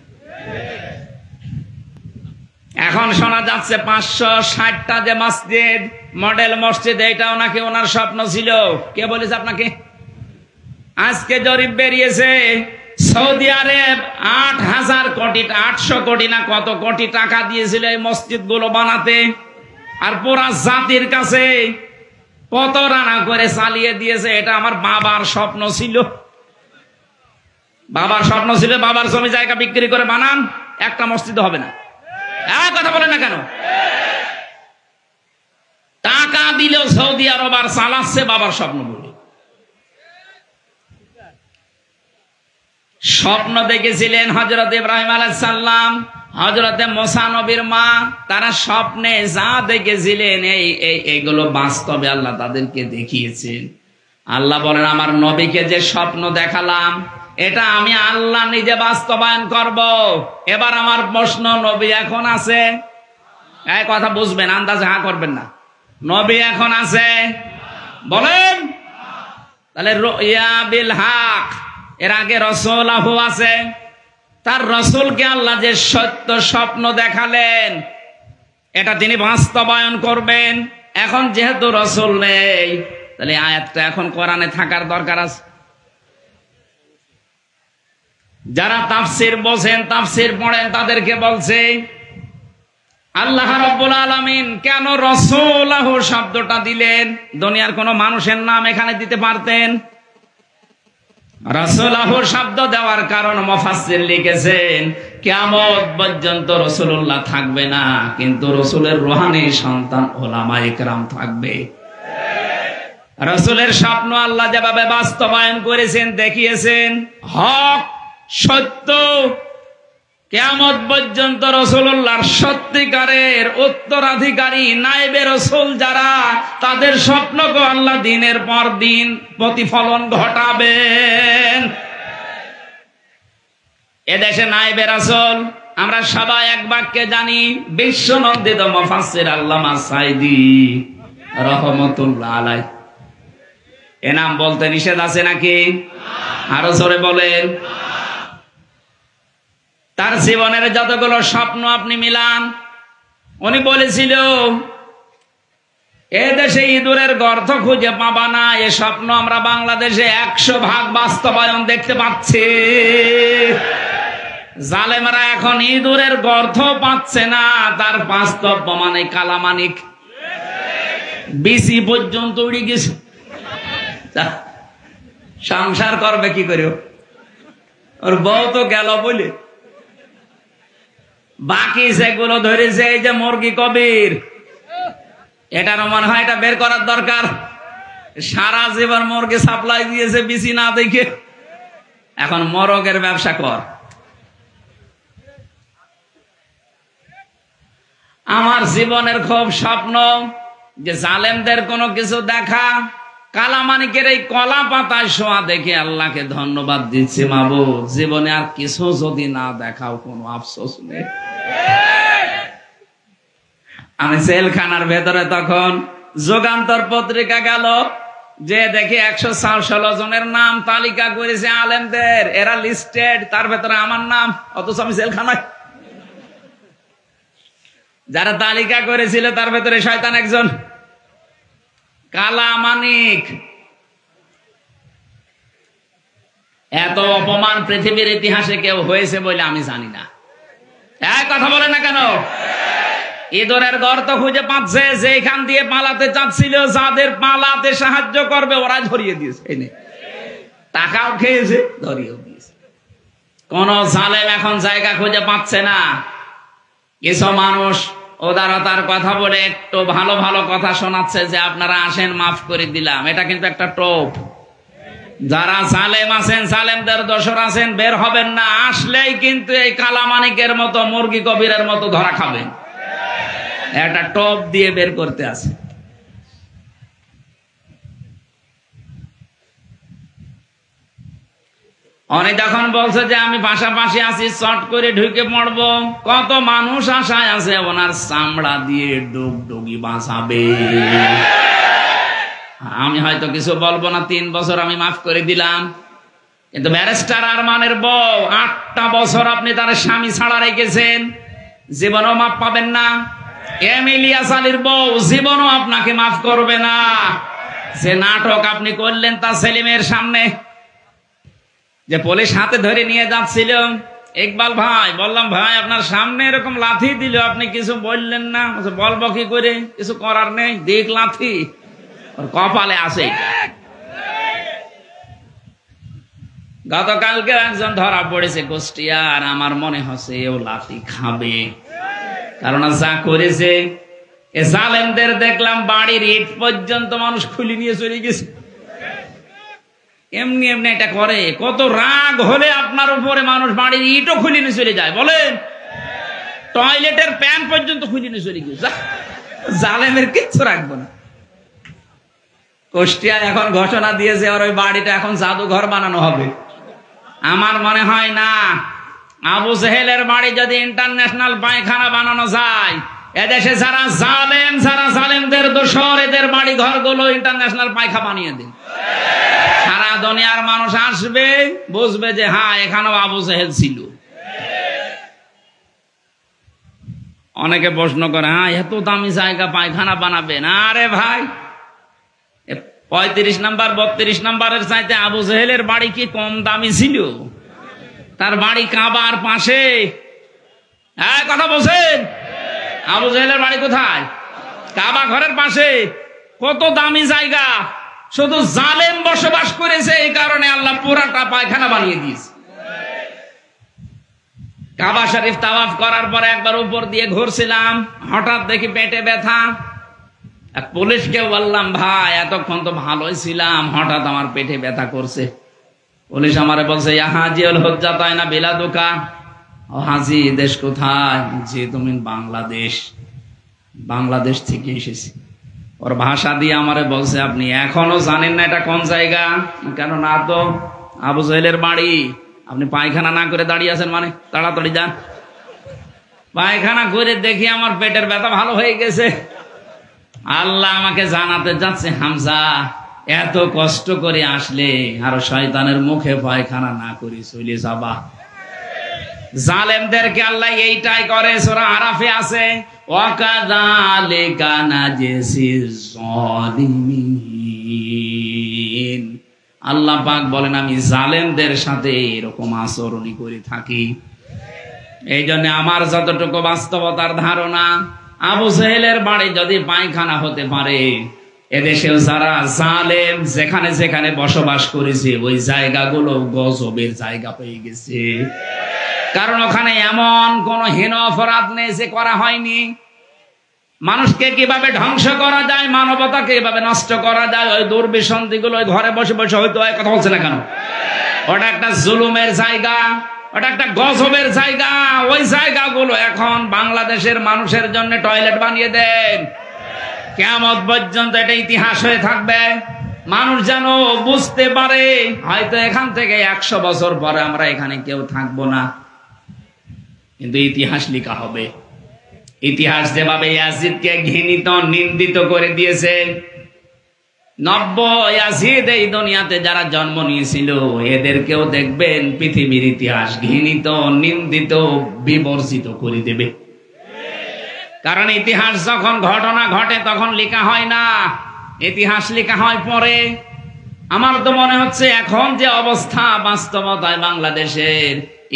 এখন শোনা যাচ্ছে 560টা যে মসজিদ, মডেল মসজিদ, এটাও নাকি ওনার স্বপ্ন ছিল। কে বলেছে আপনাকে? আজকে জরিপ বেরিয়েছে, সৌদি আরব 8,000 কোটি, 800 কোটি না কত কোটি টাকা দিয়েছিল এই মসজিদ গুলো বানাতে, আর পুরা জাতির কাছে কত রানা করে চালিয়ে দিয়েছে। এটা আমার বাবার স্বপ্ন ছিল। বাবার স্বপ্ন ছিল, বাবার জমি জায়গা বিক্রি করে বানান, একটা মসজিদ হবে না। কথা বলেন না কেন? টাকা দিলেও সৌদি আরব আর চালাচ্ছে বাবার স্বপ্ন বলে। স্বপ্ন দেখেছিলেন হযরত ইব্রাহিম আলাইহিস সালাম, হযরত মুসা নবীর মা, তারা স্বপ্নে যা দেখেছিলেন এইগুলো বাস্তবে আল্লাহ তাদেরকে দেখিয়েছেন। আল্লাহ বলেন, আমার নবীকে যে স্বপ্ন দেখালাম এটা আমি আল্লাহ নিজে বাস্তবায়ন করব। এবার আমার প্রশ্ন, নবী এখন আছে? এই কথা বুঝবেন, আন্দাজে হা করবেন না। নবী এখন আছে বলেন? তাহলে রুয়া বিল হক, এর আগে রাসূলুহু আছে। তার রাসূলকে আল্লাহ যে সত্য স্বপ্ন দেখালেন এটা তিনি বাস্তবায়ন করবেন। এখন যেহেতু রাসূল নেই, তাহলে আয়াতটা এখন কোরআনে থাকার দরকার আছে। যারা তাফসীর বোঝেন, তাফসীর পড়েন, তাদেরকে বলছে আল্লাহ রাব্বুল আলামিন কেন রাসূলুহু শব্দটা দিলেন? দুনিয়ার কোন মানুষের নাম এখানে দিতে পারতেন। রাসূলুহু শব্দ দেওয়ার কারণ মুফাসসির লিখেছেন, কিয়ামত পর্যন্ত রাসূলুল্লাহ থাকবে না, কিন্তু রাসূলের রূহানি সন্তান উলামায়ে কেরাম থাকবে। রাসূলের স্বপ্ন আল্লাহ যেভাবে বাস্তবায়ন করেছেন, দেখিয়েছেন, হক সত্য, কিয়ামত পর্যন্ত রাসূলুল্লাহর সত্যিকারের উত্তরাধিকারী নায়েবে রাসূল যারা, তাদের স্বপ্নকে আল্লাহ দিনের পর দিন প্রতিফলন ঘটাবেন। এদেশে নায়েবে রাসূল আমরা সবাই এক বাক্যে জানি, বিশ্বনন্দিত মুফাসসির আল্লামা সাঈদী রহমতুল্লাহ আলাই। এ নাম বলতে নিষেধ আছে নাকি? আরো জোরে বলেন। তার জীবনের যতগুলো স্বপ্ন আপনি মিলান, উনি বলেছিল এ দেশে ইঁদুরের গর্ত খুঁজে পাবা না। এ স্বপ্ন আমরা বাংলাদেশে 100% বাস্তবায়ন দেখতে পাচ্ছি। জালেমরা এখন ইঁদুরের গর্ত পাচ্ছে না, তার বাস্তব প্রমাণে কালামানিক বিসি পর্যন্ত উড়ে গেছে। সংসার করবে কি করে? ওর বউ তো গেল বলে বাকি যেগুলো ধরেছে, এই যে মুরগি কবির, এটারও মনে হয় এটা বের করার দরকার। সারা জীবন মুরগি সাপ্লাই দিয়েছে বিসি না দেখে, এখন মরগের ব্যবসা কর। আমার জীবনের খুব স্বপ্ন যে জালেমদের কোনো কিছু দেখা, কালামানিকের এই কলা পাতায় শোয়া দেখে আল্লাহকে ধন্যবাদ দিচ্ছি, মাবুদ জীবনে আর কিছু যদি না দেখাও কোনো আফসোস নেই। আমি জেলখানার ভেতরে তখন যুগান্তর পত্রিকা গেল, যে দেখি 116 জনের নাম তালিকা করেছে আলেমদের, এরা লিস্টেড, তার ভেতরে আমার নাম, অথচ আমি জেলখানায়। যারা তালিকা করেছিল তার ভেতরে শয়তান একজন, কালামানিক। এত অপমান পৃথিবীর ইতিহাসে কেউ হয়েছে বলে আমি জানি না। এক কথা বলে না কেন? ইঁদুরের গর্ত খুঁজে পাচ্ছে, যেখান দিয়ে পালাতে চাচ্ছিল, যাদের পালাতে সাহায্য করবে ওরা ধরিয়ে দিয়েছে, টাকাও খেয়েছে, ধরিয়েও দিয়েছে। কোন জালেম এখন জায়গা খুঁজে পাচ্ছে না। কিছু মানুষ উদারতার কথা বলে একটু ভালো ভালো কথা শোনাচ্ছে যে আপনারা আসেন মাফ করে দিলাম, এটা কিন্তু একটা টোপ। যারা জালেম আছেন, জালেমদের দোসর আছেন, বের হবেন না। আসলেই কিন্তু এই কালামানিকের মতো, মুরগি কবিরের মতো ধরা খাবেন। একটা টোপ দিয়ে বের করতে আছে। অনেক যখন বলছে যে আমি পাশাপাশি আছি, চট করে ঢুকে পড়বো, কত মানুষ আশায় আছে ওনার চামড়া দিয়ে ডুগডুগি বাঁচাবে। আমি হয়তো কিছু বলবো না, 3 বছর আমি মাফ করে দিলাম। কিন্তু ব্যারিস্টার আরমানের বউ 8টা বছর আপনি তার স্বামী ছাড়া রেখেছেন, জীবনও মাফ পাবেন না। এমিলিয়াস আলীর বউ জীবনও আপনাকে মাফ করবে না। যে নাটক আপনি করলেন তা সেলিমের সামনে, যে পুলিশ হাতে ধরে নিয়ে যাচ্ছিল, ইকবাল ভাই বললাম, ভাই আপনার সামনে এরকম লাথি দিল, আপনি কিছু বললেন না। বলবো কি করে, কিছু করার নেই, দিক লাথি ওর কপালে আসে। গতকালকে একজন ধরা পড়েছে কুষ্টিয়ার, আমার মনে হচ্ছে এও লাথি খাবে, কারণ যা করেছে। এ জালেমদের দেখলাম বাড়ির ইট পর্যন্ত মানুষ খুলে নিয়ে চলে গেছে। এমনি এমনি এটা করে, কত রাগ হলে আপনার উপরে মানুষ বাড়ির ইটও খুলে নিয়ে চলে যায়, বলেন? টয়লেটের প্যান পর্যন্ত খুলে নিয়ে চলে গেছে। জালেমের কিচ্ছু রাখবো না। কুষ্টিয়া এখন ঘোষণা দিয়েছে আর ওই বাড়িটা এখন জাদুঘর বানানো হবে। আমার মনে হয় না। আবু জেহেলের বাড়ি যদি ইন্টারন্যাশনাল পায়খানা বানানো যায়, এদেশে যারা জালেম, যারা জালেমদের দোসর, এদের বাড়ি ঘরগুলো ইন্টারন্যাশনাল পায়খা বানিয়ে দিন। সারা দুনিয়ার মানুষ আসবে, বুঝবে যে হ্যাঁ এখানেও আবু জেহেল ছিল। অনেকে প্রশ্ন করে, হ্যাঁ এত দামি জায়গা পায়খানা বানাবেন? আরে ভাই, 35 নাম্বার 32 নাম্বারের চাইতে আবু জেহেলের বাড়ি কি কম দামি ছিল? তার বাড়ি কাবার পাশে। হ্যাঁ কথা বলছেন? আবু জেহেলের বাড়ি কোথায়? কাবা ঘরের পাশে। কত দামি জায়গা, শুধু জালেম বসবাস করেছে, এই কারণে আল্লাহ পুরাটা পায়খানা বানিয়ে দিয়েছে। কাবা শরীফ তাওয়াফ করার পরে একবার উপর দিয়ে ঘুরছিলাম, হঠাৎ দেখি পেটে ব্যথা। এক পুলিশকে বললাম, ভাই এতক্ষণ তো ভালোই ছিলাম, হঠাৎ আমার পেটে ব্যথা করছে। পুলিশ আমারে বলছে, হাজিউল হজ্জা তাই না বিলাদুকা। ও হাজি, দেশ কোথায়? যে তুমি বাংলাদেশ। বাংলাদেশ থেকে এসেছি। ওর ভাষা দিয়ে আমারে বলছে, আপনি এখনো জানেন না এটা কোন জায়গা? কেন না তো, আবু জেহেলের বাড়ি। আপনি পায়খানা না করে দাঁড়িয়ে আছেন মানে? তাড়াতাড়ি যান। পায়খানা করে দেখি আমার পেটের ব্যথা ভালো হয়ে গেছে। আল্লাহ আমাকে জানাতে যাচ্ছে, হামজা এত কষ্ট করে আসলে আরো শয়তানের মুখে পায়খানা না করি চলে যাবা। জালেমদেরকে আল্লাহ এইটাই করে। সূরা আরাফে আছে, ওয়াকাযালিকা নাজসিজ যালিমিন। আল্লাহ পাক বলেন আমি জালেমদের সাথে এরকম আচরণই করে থাকি। এই জন্য আমার যতটুকু বাস্তবতার ধারণা, আবু জেহেলের বাড়ি যদি পায়খানা হতে পারে, এদেশেও যারা জালেম যেখানে যেখানে বসবাস করেছে ওই জায়গাগুলো গজবের জায়গা পেয়ে গেছে। কারণ ওখানে এমন কোন হীন অপরাধ নেই যে করা হয়নি। মানুষকে কিভাবে ধ্বংস করা যায়, মানবতাকে কিভাবে নষ্ট করা যায়, ওই দুর্বিসন্ধি গুলো ঘরে বসে বসে হয়তো কথা বলছে না কেন? ওটা একটা জুলুমের জায়গা, ওটা একটা গজবের জায়গা। ওই জায়গাগুলো এখন বাংলাদেশের মানুষের জন্য টয়লেট বানিয়ে দেন। কিয়ামত পর্যন্ত এটা ইতিহাস হয়ে থাকবে। মানুষ যেন বুঝতে পারে হয়তো এখান থেকে 100 বছর পরে আমরা এখানে কেউ থাকবো না, কিন্তু ইতিহাস লেখা হবে। ইতিহাস যেভাবে ইয়াজিদকে ঘৃণিত নিন্দিত করে দিয়েছে, 90 ইয়াজিদ এই দুনিয়াতে যারা জন্ম নিয়েছিল এদেরকেও দেখবেন পৃথিবীর ইতিহাস ঘৃণিত, নিন্দিত, বিবর্জিত করে দেবে। কারণ ইতিহাস যখন ঘটনা ঘটে তখন লেখা হয় না, ইতিহাস লেখা হয় পরে। আমার তো মনে হচ্ছে এখন যে অবস্থা বাস্তবতায় বাংলাদেশের,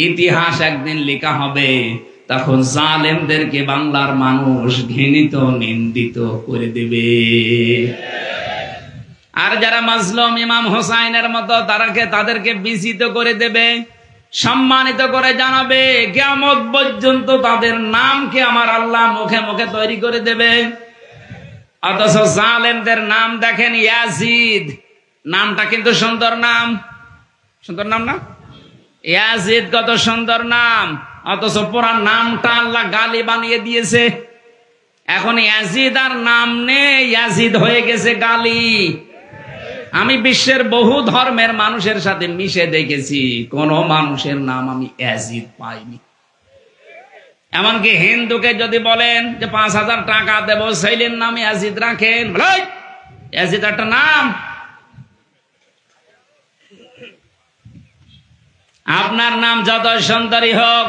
ইতিহাস একদিন লেখা হবে, তখন জালেমদেরকে বাংলার মানুষ ঘৃণিত, নিন্দিত করে দেবে। আর যারা মাজলুম ইমাম হোসাইনের মতো তাদেরকে বিজিত করে দেবে, সম্মানিত করে জানাবে। কিয়ামত পর্যন্ত তাদের নামকে আমার আল্লাহ মুখে মুখে তৈরি করে দেবে। অথচ জালেমদের নাম দেখেন, ইয়াজিদ নামটা কিন্তু সুন্দর নাম, সুন্দর নাম না? ইয়াজিদ কত সুন্দর নাম, অথচ পুরা নামটা আল্লাহ গালি বানিয়ে দিয়েছে। এখন ইয়াজিদ আর নাম নেই, ইয়াজিদ হয়ে গেছে গালি। আমি বিশ্বের বহু ধর্মের মানুষের সাথে মিশে দেখেছি, কোন মানুষের নাম আমি ইয়াজিদ পাইনি। এমনকি হিন্দুকে যদি বলেন যে 5000 টাকা দেবো, ছেলের নাম ইয়াজিদ রাখেন, ইয়াজিদ একটা নাম। আপনার নাম যত সুন্দরী হোক,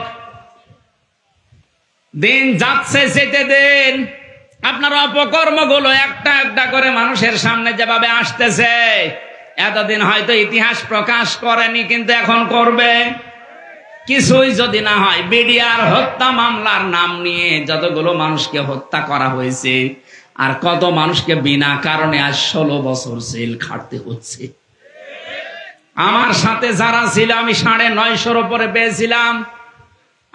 দিন যাচ্ছে যেতে দেন। আপনার অপকর্মগুলো একটা একটা করে মানুষের সামনে যেভাবে আসতেছে, এতদিন হয়তো ইতিহাস প্রকাশ করেনি, কিন্তু এখন করবে। কিছুই যদি না হয়, বিডিআর হত্যা মামলার নাম নিয়ে যতগুলো মানুষকে হত্যা করা হয়েছে, আর কত মানুষকে বিনা কারণে আজ 16 বছর জেল খাটতে হচ্ছে। আমার সাথে যারা ছিল, আমি 950-র উপরে পেয়েছিলাম।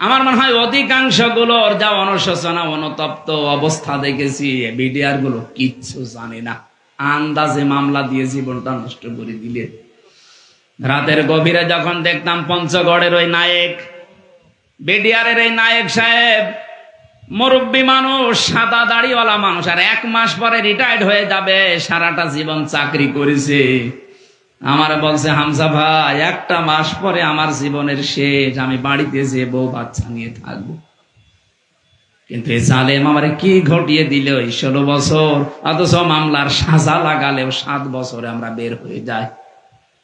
আমার মনে হয় অধিকাংশ গুলোর যা অনুশোচনা, অনুতপ্ত অবস্থা দেখেছি, বিডিআর গুলো কিচ্ছু জানে না, আন্দাজে মামলা দিয়ে জীবনটা নষ্ট করে দিলে। রাতের গভীরে যখন দেখতাম পঞ্চগড়ের ওই নায়েক, বিডিআরের এই নায়েক সাহেব, মুরব্বী মানুষ, সাদা দাড়িওয়ালা মানুষ, আর 1 মাস পরে রিটায়ার্ড হয়ে যাবে, সারাটা জীবন চাকরি করেছে। আমার বলছে, হামজা ভাই 1টা মাস পরে আমার জীবনের শেষ, আমি বাড়িতে যে বউ বাচ্চা নিয়ে থাকবো। কিন্তু এই জালেম আমারে কি ঘটিয়ে দিল এই 16 বছর, অথচ মামলার সাজা লাগালেও 7 বছরে আমরা বের হয়ে যাই।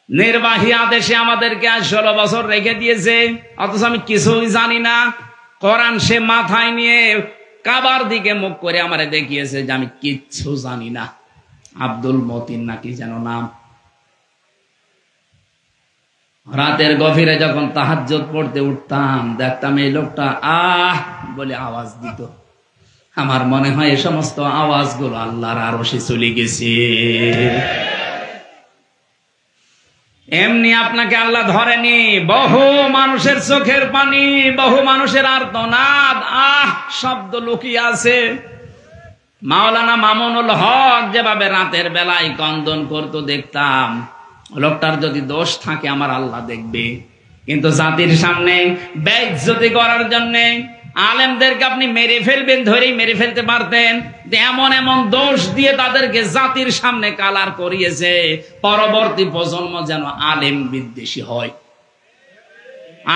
নির্বাহী আদেশে আমাদেরকে আজ 16 বছর রেখে দিয়েছে, অথচ আমি কিছুই জানি না। কোরআন সে মাথায় নিয়ে কাবার দিকে মুখ করে আমারে দেখিয়েছে যে আমি কিচ্ছু জানি না। আব্দুল মতিন নাকি যেন নাম। রাতের গভীরে যখন তাহাজ্জুদ পড়তে উঠতাম, দেখতাম এই লোকটা আহ বলে আওয়াজ দিত। আমার মনে হয় এই সমস্ত আওয়াজগুলো আল্লাহর আরশে চলে গেছে। এমনি আপনাকে আল্লাহ ধরেনি। বহু মানুষের চোখের পানি, বহু মানুষের আর্তনাদ, আহ শব্দ লুকিয়ে আছে। মাওলানা মামুনুল হক যেভাবে রাতের বেলায় কন্দন করতো দেখতাম, লোকটার যদি দোষ থাকে আমার আল্লাহ দেখবে। কিন্তু জাতির সামনে বেইজ্জতি করার জন্য আলেমদেরকে আপনি মেরে ফেলবেন, ধরেই মেরে ফেলতে পারতেন। এমন এমন দোষ দিয়ে তাদেরকে জাতির সামনে কালার করিয়েছে, পরবর্তী প্রজন্ম যেন আলেম বিদ্বেষী হয়,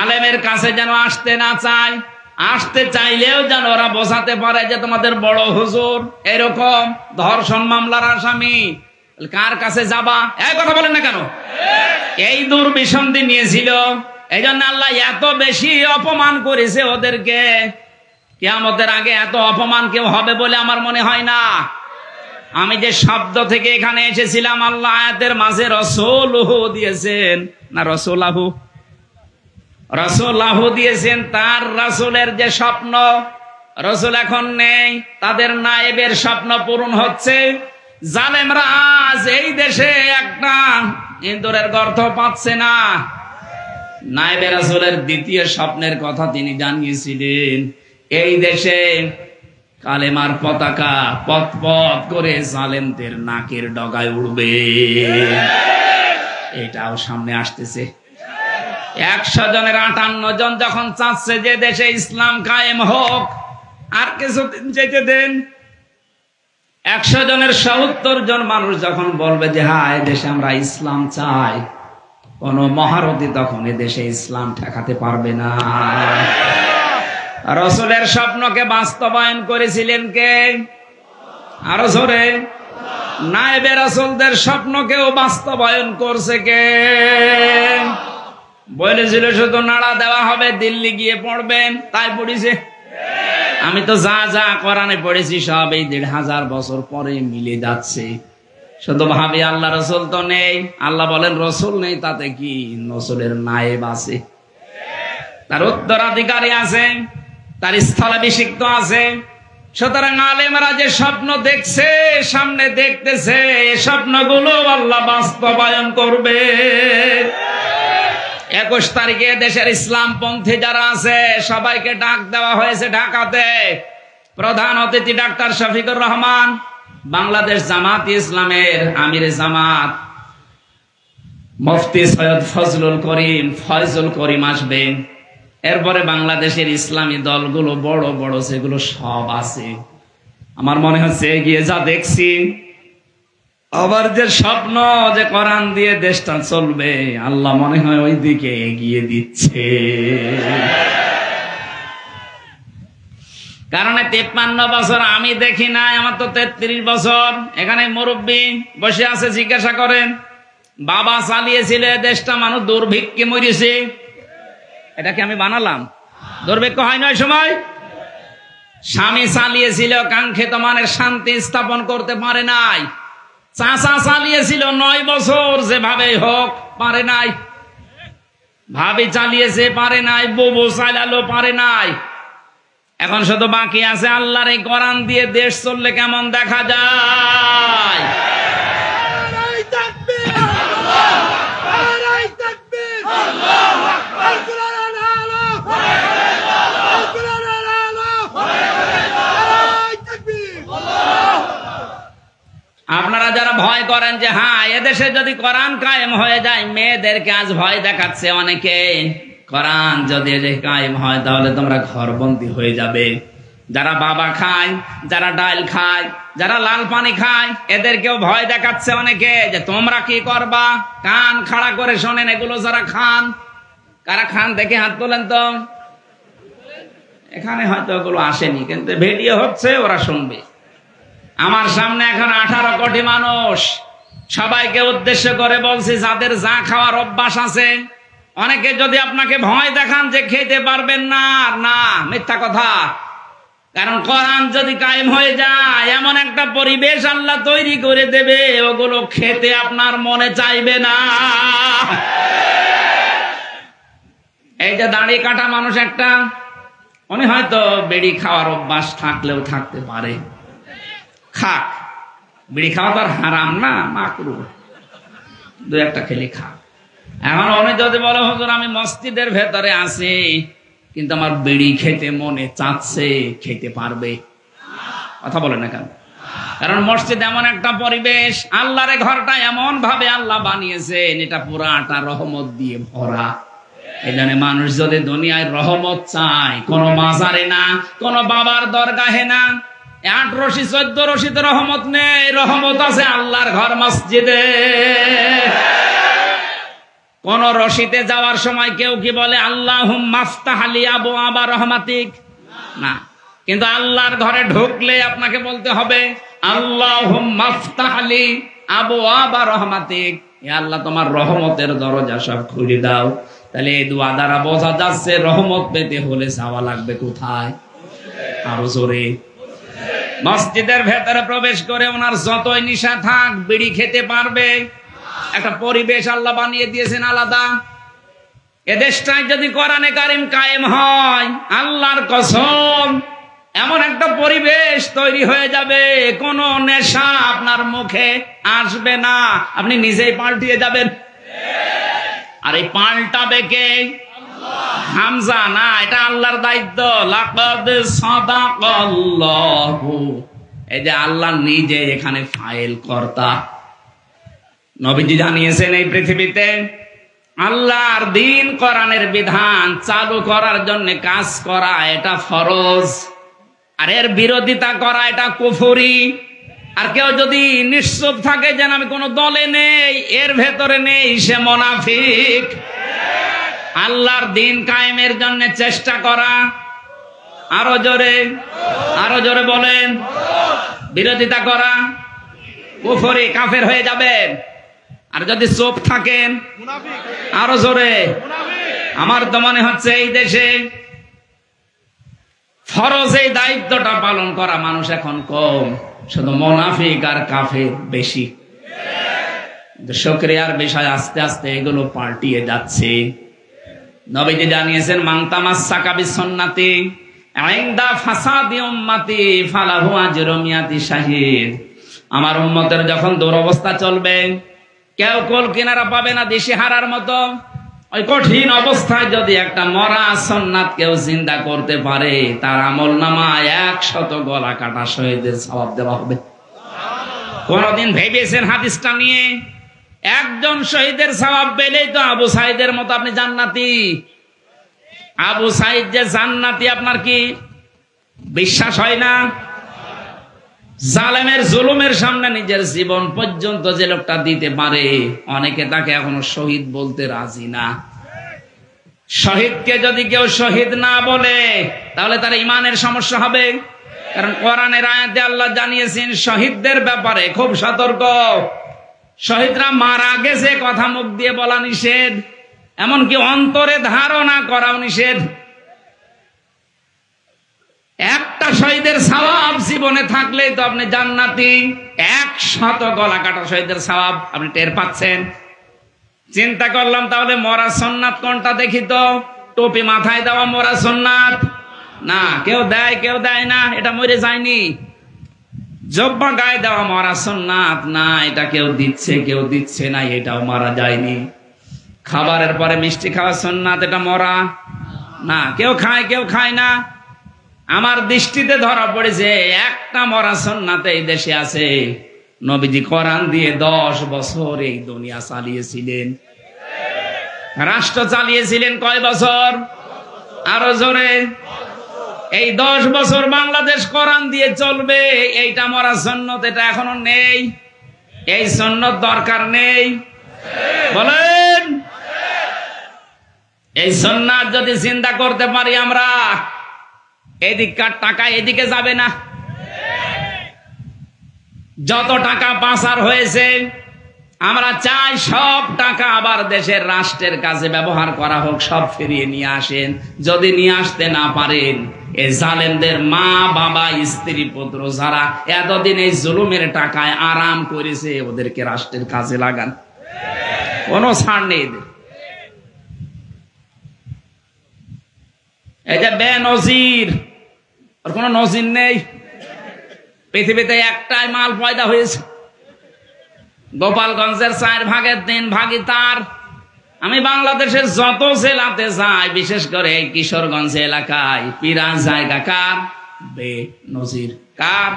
আলেমের কাছে যেন আসতে না চায়। আসতে চাইলেও যেন ওরা বোঝাতে পারে যে তোমাদের বড় হুজুর এরকম ধর্ষণ মামলার আসামি, কার কাছে যাবা? এই কথা বলেন না কেন? এই দুর্বিসন্ধি নিয়েছিল, এই জন্য আল্লাহ এত বেশি অপমান করেছে ওদেরকে। কিয়ামতের আগে এত অপমান কেউ হবে বলে আমার মনে হয় না। আমি যে শব্দ থেকে এখানে এসেছিলাম, আল্লাহ আয়াতের মাঝে রসুলহু দিয়েছেন না, রসুলাহু দিয়েছেন। তার রাসূলের যে স্বপ্ন, রসুল এখন নেই, তাদের নায়েবের স্বপ্ন পূরণ হচ্ছে। জালেমরা আজ এই দেশে একটা ইঁদুরের গর্ত পাচ্ছে না। নায়েবে রাসূলের দ্বিতীয় স্বপ্নের কথা তিনি জানিয়েছিলেন, এই দেশে কালেমার পতাকা পথ পথ করে জালেমদের নাকের ডগায় উড়বে। এটাও সামনে আসতেছে। 100 জনের 58 জন যখন চাচ্ছে যে দেশে ইসলাম কায়েম হোক, আর কিছুদিন যেতে দেন। 100 জনের 70 জন মানুষ যখন বলবে যে হ্যাঁ দেশে আমরা ইসলাম চাই, কোন মহারথী তখন এ দেশে ইসলাম ঠেকাতে পারবে না। রসুলের স্বপ্নকে বাস্তবায়ন করেছিলেন কে? আরো জোরে। নায়েবে রাসূলদের স্বপ্নকেও বাস্তবায়ন করছে কে? বলেছিল শুধু নাড়া দেওয়া হবে, দিল্লি গিয়ে পড়বেন, তাই পড়িছে। আমি তো যা যা কোরআনে পড়েছি সব এই 1500 বছর পরে মিলে যাচ্ছে। শুধু ভাবি আল্লাহ রসুল তো নেই, আল্লাহ বলেন রসুল নেই তাতে কি, রসুলের নায়েব আছে, তার উত্তরাধিকারী আছে, তার স্থলাভিষিক্ত আছে। সুতরাং আলেমরা যে স্বপ্ন দেখছে, সামনে দেখতেছে, এই স্বপ্নগুলো আল্লাহ বাস্তবায়ন করবে। 21 তারিখে দেশের ইসলামপন্থী যারা আছে সবাইকে ডাক দেওয়া হয়েছে ঢাকাতে। প্রধান অতিথি ডাক্তার শফিকুর রহমান, বাংলাদেশ জামাত ইসলামের আমির জামাত মুফতি সৈয়দ ফয়জুল করিম আসবেন। এরপরে বাংলাদেশের ইসলামী দলগুলো বড় বড় সেগুলো সব আছে। আমার মনে হচ্ছে এগিয়ে যা দেখছি, আবার যে স্বপ্ন যে কোরআন দিয়ে দেশটা চলবে, আল্লাহ মনে হয় ওই দিকে এগিয়ে দিচ্ছে। কারণ 53 বছর আমি দেখি নাই, আমার তো 33 বছর। এখানে মুরব্বী বসে আছে, জিজ্ঞাসা করেন বাবা চালিয়েছিল দেশটা, মানুষ দুর্ভিক্ষে মরেছে। এটা কি আমি বানালাম? দুর্ভিক্ষ হয় না ওই সময়? স্বামী চালিয়েছিল, কাঙ্ক্ষিত মানের শান্তি স্থাপন করতে পারে নাই। চাচা চালিয়েছিল 9 বছর, যেভাবে হোক পারে নাই। ভাবি চালিয়েছে, পারে নাই। বুবু চালালো, পারে নাই। এখন শুধু বাকি আছে আল্লাহর এই কোরআন দিয়ে দেশ চললে কেমন দেখা যায়। আপনারা যারা ভয় করেন যে হ্যাঁ এদেশে যদি কোরআন কায়েম হয়ে যায়, মেয়েদেরকে আজ ভয় দেখাচ্ছে অনেকে, কোরআন যদি কায়েম হয় তাহলে তোমরা ঘরবন্দি হয়ে যাবে। যারা বাবা খায়, যারা ডাল খায়, যারা লাল পানি খায়, এদেরকেও ভয় দেখাচ্ছে অনেকে যে তোমরা কি করবা। কান খাড়া করে শোনেন এগুলো যারা খান। কারা খান দেখে হাত তোলেন তো। এখানে হয়তো ওগুলো আসেনি, কিন্তু ভিডিও হচ্ছে, ওরা শুনবে। আমার সামনে এখন 18 কোটি মানুষ, সবাইকে উদ্দেশ্য করে বলছি যাদের যা খাওয়ার অভ্যাস আছে, অনেকে যদি আপনাকে ভয় দেখান যে খেতে পারবেন না, না, মিথ্যা কথা। কারণ কোরআন যদি কায়েম হয়ে যায়, এমন একটা পরিবেশ আল্লাহ তৈরি করে দেবে, ওগুলো খেতে আপনার মনে চাইবে না। এই যে দাড়ি কাটা মানুষ একটা, উনি হয়তো বিড়ি খাওয়ার অভ্যাস থাকলেও থাকতে পারে, খাক। বিড়ি খাওয়া তো আর হারাম না, মাকরুহ, 2-1টা খেলে খাক। এখন উনি যদি বলে হুজুর আমি মসজিদের ভেতরে আছি কিন্তু আমার বিড়ি খেতে মনে চাচ্ছে, খেতে পারবে? কথা বলে না কেন? কারণ মসজিদ এমন একটা পরিবেশ, আল্লাহর ঘরটা এমন ভাবে আল্লাহ বানিয়েছেন, এটা পুরাটা রহমত দিয়ে ভরা। এই জন্য মানুষ যদি দুনিয়ায় রহমত চায়, কোন মাজারে না, কোন বাবার দরগাহে না, 8 রশি 14 রশিতে রহমত নেই, রহমত আছে আল্লাহর ঘর মসজিদে। কোন রশিতে যাওয়ার সময় কেউ কি বলে আল্লাহুম্মা আফতাহ লি আবওয়াবা রহমাতিক, না। কিন্তু আল্লাহর ঘরে ঢুকলে আপনাকে বলতে হবে আল্লাহুম্মা আফতাহলি আবওয়াবা রহমাতিক, হে আল্লাহ তোমার রহমতের দরজা সব খুলে দাও। তাহলে এই দোয়া দ্বারা বোঝা যাচ্ছে রহমত পেতে হলে যাওয়া লাগবে কোথায়? আরো জোরে। মসজিদের ভেতরে প্রবেশ করে ওনার যতই নিশা থাক বিড়ি খেতে পারবে। একটা পরিবেশ আল্লাহ বানিয়ে দিয়েছেন আলাদা। এ দেশটায় যদি কোরআনে কারিম কায়েম হয়, আল্লাহর কসম এমন একটা পরিবেশ তৈরি হয়ে যাবে, কোনো নেশা আপনার মুখে আসবে না, আপনি নিজেই পাল্টিয়ে যাবেন। আর এই পাল্টাবে কে? হামজা না, এটা আল্লাহর দায়িত্ব। লাকাদ সাদাকাল্লাহু, এই যে আল্লাহ নিজে এখানে ফাইল কর্তা। নবীজি জানিয়েছেন এই পৃথিবীতে আল্লাহর দ্বীন কোরআনের বিধান চালু করার জন্য কাজ করা এটা ফরজ, আর এর বিরোধিতা করা এটা কুফরি। আর কেউ যদি নিশ্চুপ থাকে যেন আমি কোন দলে নেই, এর ভেতরে নেই, সে মুনাফিক। আল্লাহর দ্বীন কায়েমের জন্য চেষ্টা করা, আরো জোরে, আরো জোরে বলেন, বিরোধিতা করা কুফরি, কাফের হয়ে যাবেন। আর যদি চুপ থাকেন, আরো জোরে। আমার তো মনে হচ্ছে এই দেশে ফরজ এই দায়িত্বটা পালন করা মানুষ এখন কম, শুধু মুনাফিক আর কাফের বেশি। শুকরিয়ার বিষয়, আস্তে আস্তে এগুলো পাল্টিয়ে যাচ্ছে। নবীজি জানিয়েছেন মান তামাসসাকা বিসুন্নতি ইনদা ফাসাদি উম্মতি ফালাহু আজরু মিয়াতি শাহিদ। আমার উম্মতের যখন দুরবস্থা চলবে, কেউ কোল কিনারা পাবে না দিশেহারার মতো, ওই কঠিন অবস্থায় যদি একটা মরা সুন্নাত কেউ জিন্দা করতে পারে, তার আমলনামায় 100 গলা কাটা শহীদের সওয়াব দেওয়া হবে। কোনদিন ভেবেছেন হাদিসটা নিয়ে? একজন শহীদের সওয়াব পেলেই তো আবু সাইদের মতো আপনি জান্নাতি। আবু সাইদ যে জান্নাতি আপনার কি বিশ্বাস হয় না? জালেমের জুলুমের সামনে নিজের জীবন পর্যন্ত যে লোকটা দিতে পারে, অনেকে তাকে এখনো শহীদ বলতে রাজি না। শহীদকে যদি কেউ শহীদ না বলে, তাহলে তার ইমানের সমস্যা হবে। কারণ কোরআনের আয়াতে আল্লাহ জানিয়েছেন শহীদদের ব্যাপারে খুব সতর্ক। শহীদরা মারা গেছে কথা মুখ দিয়ে বলা নিষেধ, এমনকি অন্তরে ধারণা করাও নিষেধ। একটা শহীদের সওয়াব জীবনে থাকলেই তো আপনি জান্নাতি। 100 গলা কাটা শহীদের সওয়াব আপনি টের পাচ্ছেন। চিন্তা করলাম তাহলে মরা সুন্নাত কোনটা দেখি তো। টুপি মাথায় দেওয়া মরা সুন্নাত না, কেউ দেয় কেউ দেয় না, এটা মরে যায়নি। জব্বা গায়ে দেওয়া মরা সুন্নাত না, এটা কেউ দিচ্ছে কেউ দিচ্ছে না, এটাও মারা যায়নি। খাবারের পরে মিষ্টি খাওয়া সুন্নাত, এটা মরা না, কেউ খায় কেউ খায় না। আমার দৃষ্টিতে ধরা পড়েছে একটা মরা সুন্নাত এই দেশে আছে। নবীজি কোরআন দিয়ে 10 বছর এই দুনিয়া চালিয়েছিলেন, রাষ্ট্র চালিয়েছিলেন। কয় বছর? আরো জোরে। এই 10 বছর বাংলাদেশ কোরআন দিয়ে চলবে, এইটা মরা সুন্নাত এটা এখনো নেই। এই সুন্নাত দরকার নেই বলেন? এই সুন্নাত যদি চিন্তা করতে পারি আমরা, এদিককার টাকা এদিকে যাবে না। যত টাকা পাচার হয়েছে, আমরা চাই সব টাকা আবার দেশের রাষ্ট্রের কাছে ব্যবহার করা হোক, সব ফিরিয়ে নিয়ে আসেন। যদি নিয়ে আসতে না পারেন, এই জালেমদের মা বাবা স্ত্রী পুত্র যারা এতদিন এই জুলুমের টাকায় আরাম করেছে, ওদেরকে রাষ্ট্রের কাজে লাগান, কোনো ছাড় নেই এদের। এই যে বেনজির, ওর কোনো নজির নেই। পৃথিবীতে একটাই মাল পয়দা হয়েছে, গোপালগঞ্জের 4 ভাগের 3 ভাগই তার। আমি বাংলাদেশের যত জেলাতে যাই, বিশেষ করে এই কিশোরগঞ্জ এলাকায়, পিরান জায়গা কার? বেনজির। কার?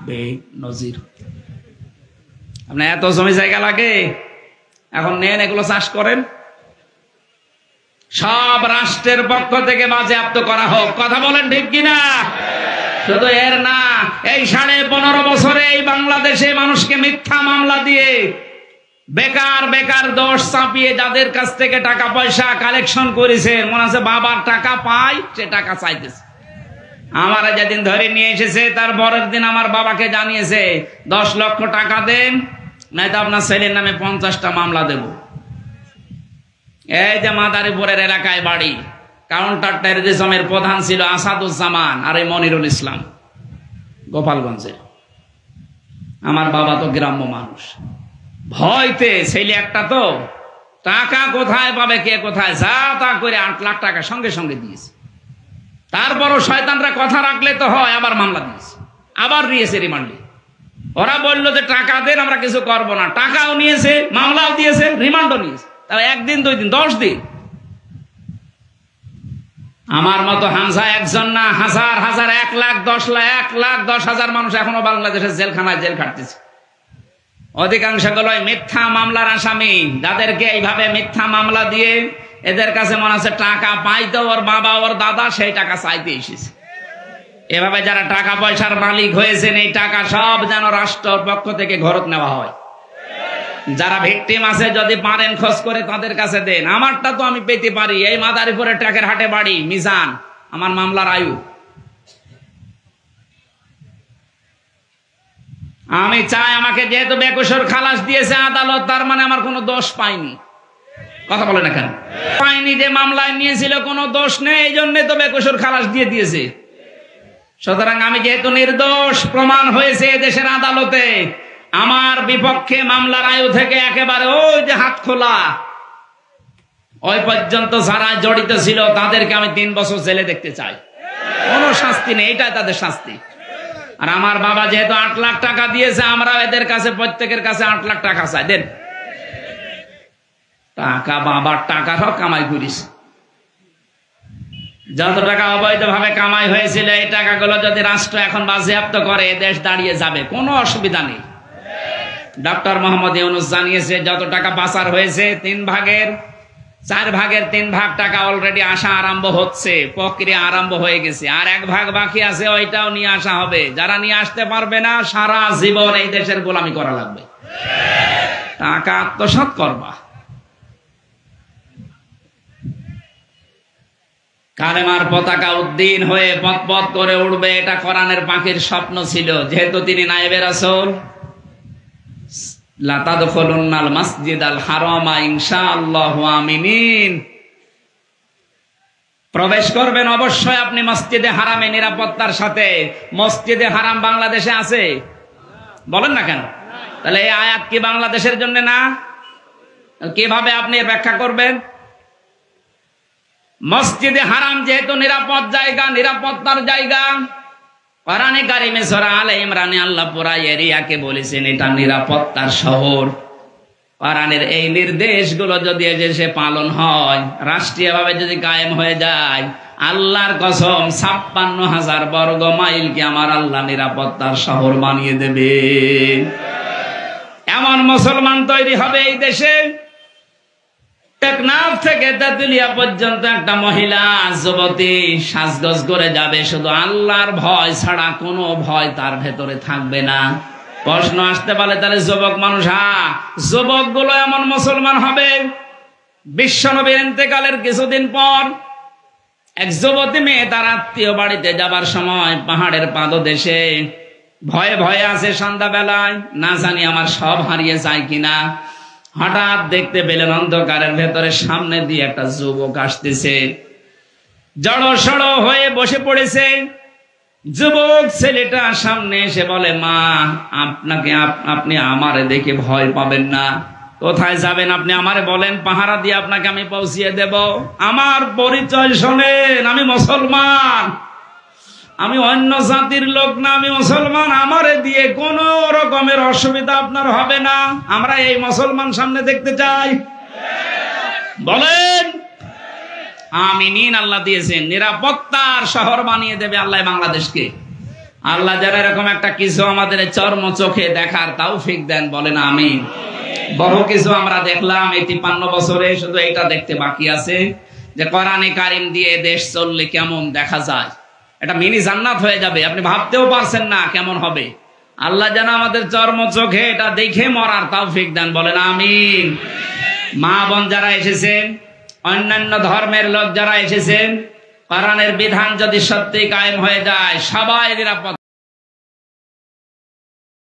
বেনজির। আপনার এত জমি জায়গা লাগে, এখন নেন এগুলো চাষ করেন, সব রাষ্ট্রের পক্ষ থেকে বাজেয়াপ্ত করা হোক। কথা বলেন ঠিক কিনা? শুধু এর না, এই 15.5 বছরে এই বাংলাদেশে মানুষকে মিথ্যা মামলা দিয়ে বেকার বেকার দোষ চাপিয়ে যাদের কাছ থেকে টাকা পয়সা কালেকশন করেছে, মনে আছে বাবার টাকা পায়, সে টাকা চাইতেছে। আমার যেদিন ধরে নিয়ে এসেছে তার পরের দিন আমার বাবাকে জানিয়েছে 10 লক্ষ টাকা দেন, নয়তো আপনার ছেলের নামে 50টা মামলা দেব। এই যে মাদারীপুরের এলাকায় বাড়ি, কাউন্টার টেররিজমের প্রধান ছিল আসাদুজ্জামান আর এই মনিরুল ইসলাম গোপালগঞ্জে। আমার বাবা তো গ্রাম্য মানুষ, ভয়তে ছেলে একটা তো টাকা কোথায় পাবে, কে কোথায়, যা তা করে 8 লাখ টাকা সঙ্গে সঙ্গে দিয়েছে। তারপরও শয়তানরা কথা রাখলে তো হয়, আবার মামলা দিয়েছে, আবার দিয়েছে রিমান্ডে। ওরা বললো যে টাকা দেন, আমরা কিছু করবো না, টাকাও নিয়েছে, মামলাও দিয়েছে, রিমান্ডও নিয়েছে। তাহলে 1 দিন 2 দিন 10 দিন। আমার মতো হামজা একজন না, হাজার হাজার, 1 লাখ 10 লাখ, 1,10,000 মানুষ এখনো বাংলাদেশের জেলখানায় জেল খাটতেছে। অধিকাংশ গুলোই মিথ্যা মামলার আসামি, যাদেরকে এইভাবে মিথ্যা মামলা দিয়ে এদের কাছে মনে হচ্ছে টাকা পাইতো ওর বাবা ওর দাদা, সেই টাকা চাইতে এসেছে। এভাবে যারা টাকা পয়সার মালিক হয়েছেন, এই টাকা সব যেন রাষ্ট্রের পক্ষ থেকে ঘরত নেওয়া হয়। যারা ভিকটিম আছে, যদি পারেন খোঁজ করে তাদের কাছে দেন। আমারটা তো আমি পেতে পারি, এই মাদারীপুরের ট্রাকের হাটে বাড়ি, মিজান আমার মামলার আয়ু। আমি চাই আমাকে যেহেতু বেকসুর খালাস দিয়েছে আদালত, তার মানে আমার কোনো দোষ পাইনি। কথা বলে না কেন? পাইনি, যে মামলায় নিয়েছিল কোনো দোষ নেই, এই জন্য তো বেকসুর খালাস দিয়ে দিয়েছে। সুতরাং আমি যেহেতু নির্দোষ প্রমাণ হয়েছে দেশের আদালতে, আমার বিপক্ষে মামলার আয়ু থেকে একেবারে ওই যে হাত খোলা, ওই পর্যন্ত যারা জড়িত ছিল তাদেরকে আমি 3 বছর জেলে দেখতে চাই। কোনো শাস্তি নেই, এটাই তাদের শাস্তি। আর আমার বাবা যেহেতু 8 লাখ টাকা দিয়েছে, আমরা এদের কাছে প্রত্যেকের কাছে 8 লাখ টাকা চাই, দেন। টাকা বাবার টাকা সব কামাই করিস, যত টাকা অবৈধভাবে কামাই হয়েছিল এই টাকাগুলো যদি রাষ্ট্র এখন বাজেয়াপ্ত করে, দেশ দাঁড়িয়ে যাবে, কোনো অসুবিধা নেই। ডক্টর মোহাম্মদ ইউনূস জানিয়েছে যত টাকা পাচার হয়েছে 3 ভাগের 4 ভাগের 3 ভাগ টাকা অলরেডি আসা আরম্ভ হচ্ছে, প্রক্রিয়া আরম্ভ হয়ে গেছে। আর 1 ভাগ বাকি আছে, ওইটাও নিয়ে আসা হবে। যারা নিয়ে আসতে পারবে না, সারা জীবন এই দেশের গোলামি করা লাগবে। টাকা আত্মসাৎ করবা। কালেমার পতাকা উদ্দিন হয়ে পথ পথ করে উঠবে, এটা কোরআনের পাখির স্বপ্ন ছিল। যেহেতু তিনি নায়েবে রাসূল, লা তাদখুলুন্নাল মাসজিদাল হারামা ইনশাআল্লাহু আমিনিন, প্রবেশ করবেন অবশ্যই আপনি মসজিদে হারামে নিরাপত্তার সাথে। মসজিদে হারাম বাংলাদেশে আছে? বলেন না কেন? তাহলে এই আয়াত কি বাংলাদেশের জন্য না? কিভাবে আপনি ব্যাখ্যা করবেন? মসজিদে হারাম যেহেতু নিরাপদ জায়গা, নিরাপত্তার জায়গা, কোরআনে কারিমে সূরা আলে ইমরানে আল্লাহ পুরা এরিয়াকে বলেছেন এটা নিরাপত্তার শহর। কোরআনের এই নির্দেশগুলো যদি এসে পালন হয়, রাষ্ট্রীয়ভাবে যদি কায়েম হয়ে যায়, আল্লাহর কসম 56,000 বর্গ মাইলকে আমার আল্লাহ নিরাপত্তার শহর বানিয়ে দেবে। এমন মুসলমান তৈরি হবে এই দেশে। টেকনাফ থেকে তেতুলিয়া পর্যন্ত একটা মহিলা যুবতী সাজগোজ করে যাবে, শুধু আল্লাহর ভয় ছাড়া কোনো ভয় তার ভেতরে থাকবে না। প্রশ্ন আসতে পারে তাহলে যুবক মানুষ, যুবক গুলো এমন মুসলমান হবে। বিশ্বনবীর ইন্তেকালের কিছুদিন পর এক যুবতী মেয়ে তার আত্মীয় বাড়িতে যাবার সময় পাহাড়ের পাদদেশে ভয়ে ভয়ে আছে। সন্ধ্যাবেলায় না জানি আমার সব হারিয়ে যায় কিনা, হঠাৎ দেখতে পেলেন অন্ধকারের ভেতরে সামনে দিয়ে একটা যুবক আসতেছে, জড়ো সড়ো হয়ে বসে পড়েছে। যুবক ছেলেটা সামনে এসে বলে, মা আপনি আমারে দেখে ভয় পাবেন না, কোথায় যাবেন আপনি আমারে বলেন, পাহারা দিয়ে আপনাকে আমি পৌঁছিয়ে দেব। আমার পরিচয় শোনেন, আমি মুসলমান, আমি অন্য জাতির লোক না, আমি মুসলমান। আমারে দিয়ে কোন রকমের অসুবিধা আপনার হবে না। আমরা এই মুসলমান সামনে দেখতে চাই, বলেন আমিন। আল্লাহ দিয়েছেন নিরাপত্তার শহর বানিয়ে দেবে আল্লাহ বাংলাদেশকে। আল্লাহ যারা এরকম একটা কিছু আমাদের চর্ম চোখে দেখার তৌফিক দেন, বলেন আমিন। বহু কিছু আমরা দেখলাম এই 53 বছরে, শুধু এটা দেখতে বাকি আছে যে কোরআনে কারিম দিয়ে দেশ চললে কেমন দেখা যায়। এটা মিনি জান্নাত হয়ে যাবে, আপনি ভাবতেও পারছেন না কেমন হবে। আল্লাহ যেন আমাদের চর্ম চোখে এটা দেখে মরার তৌফিক দেন, বলেন আমিন। মা বোন যারা এসেছেন, অন্যান্য ধর্মের লোক যারা এসেছেন, কোরআনের বিধান যদি সত্যি কায়েম হয়ে যায়, সবাই নিরাপদ।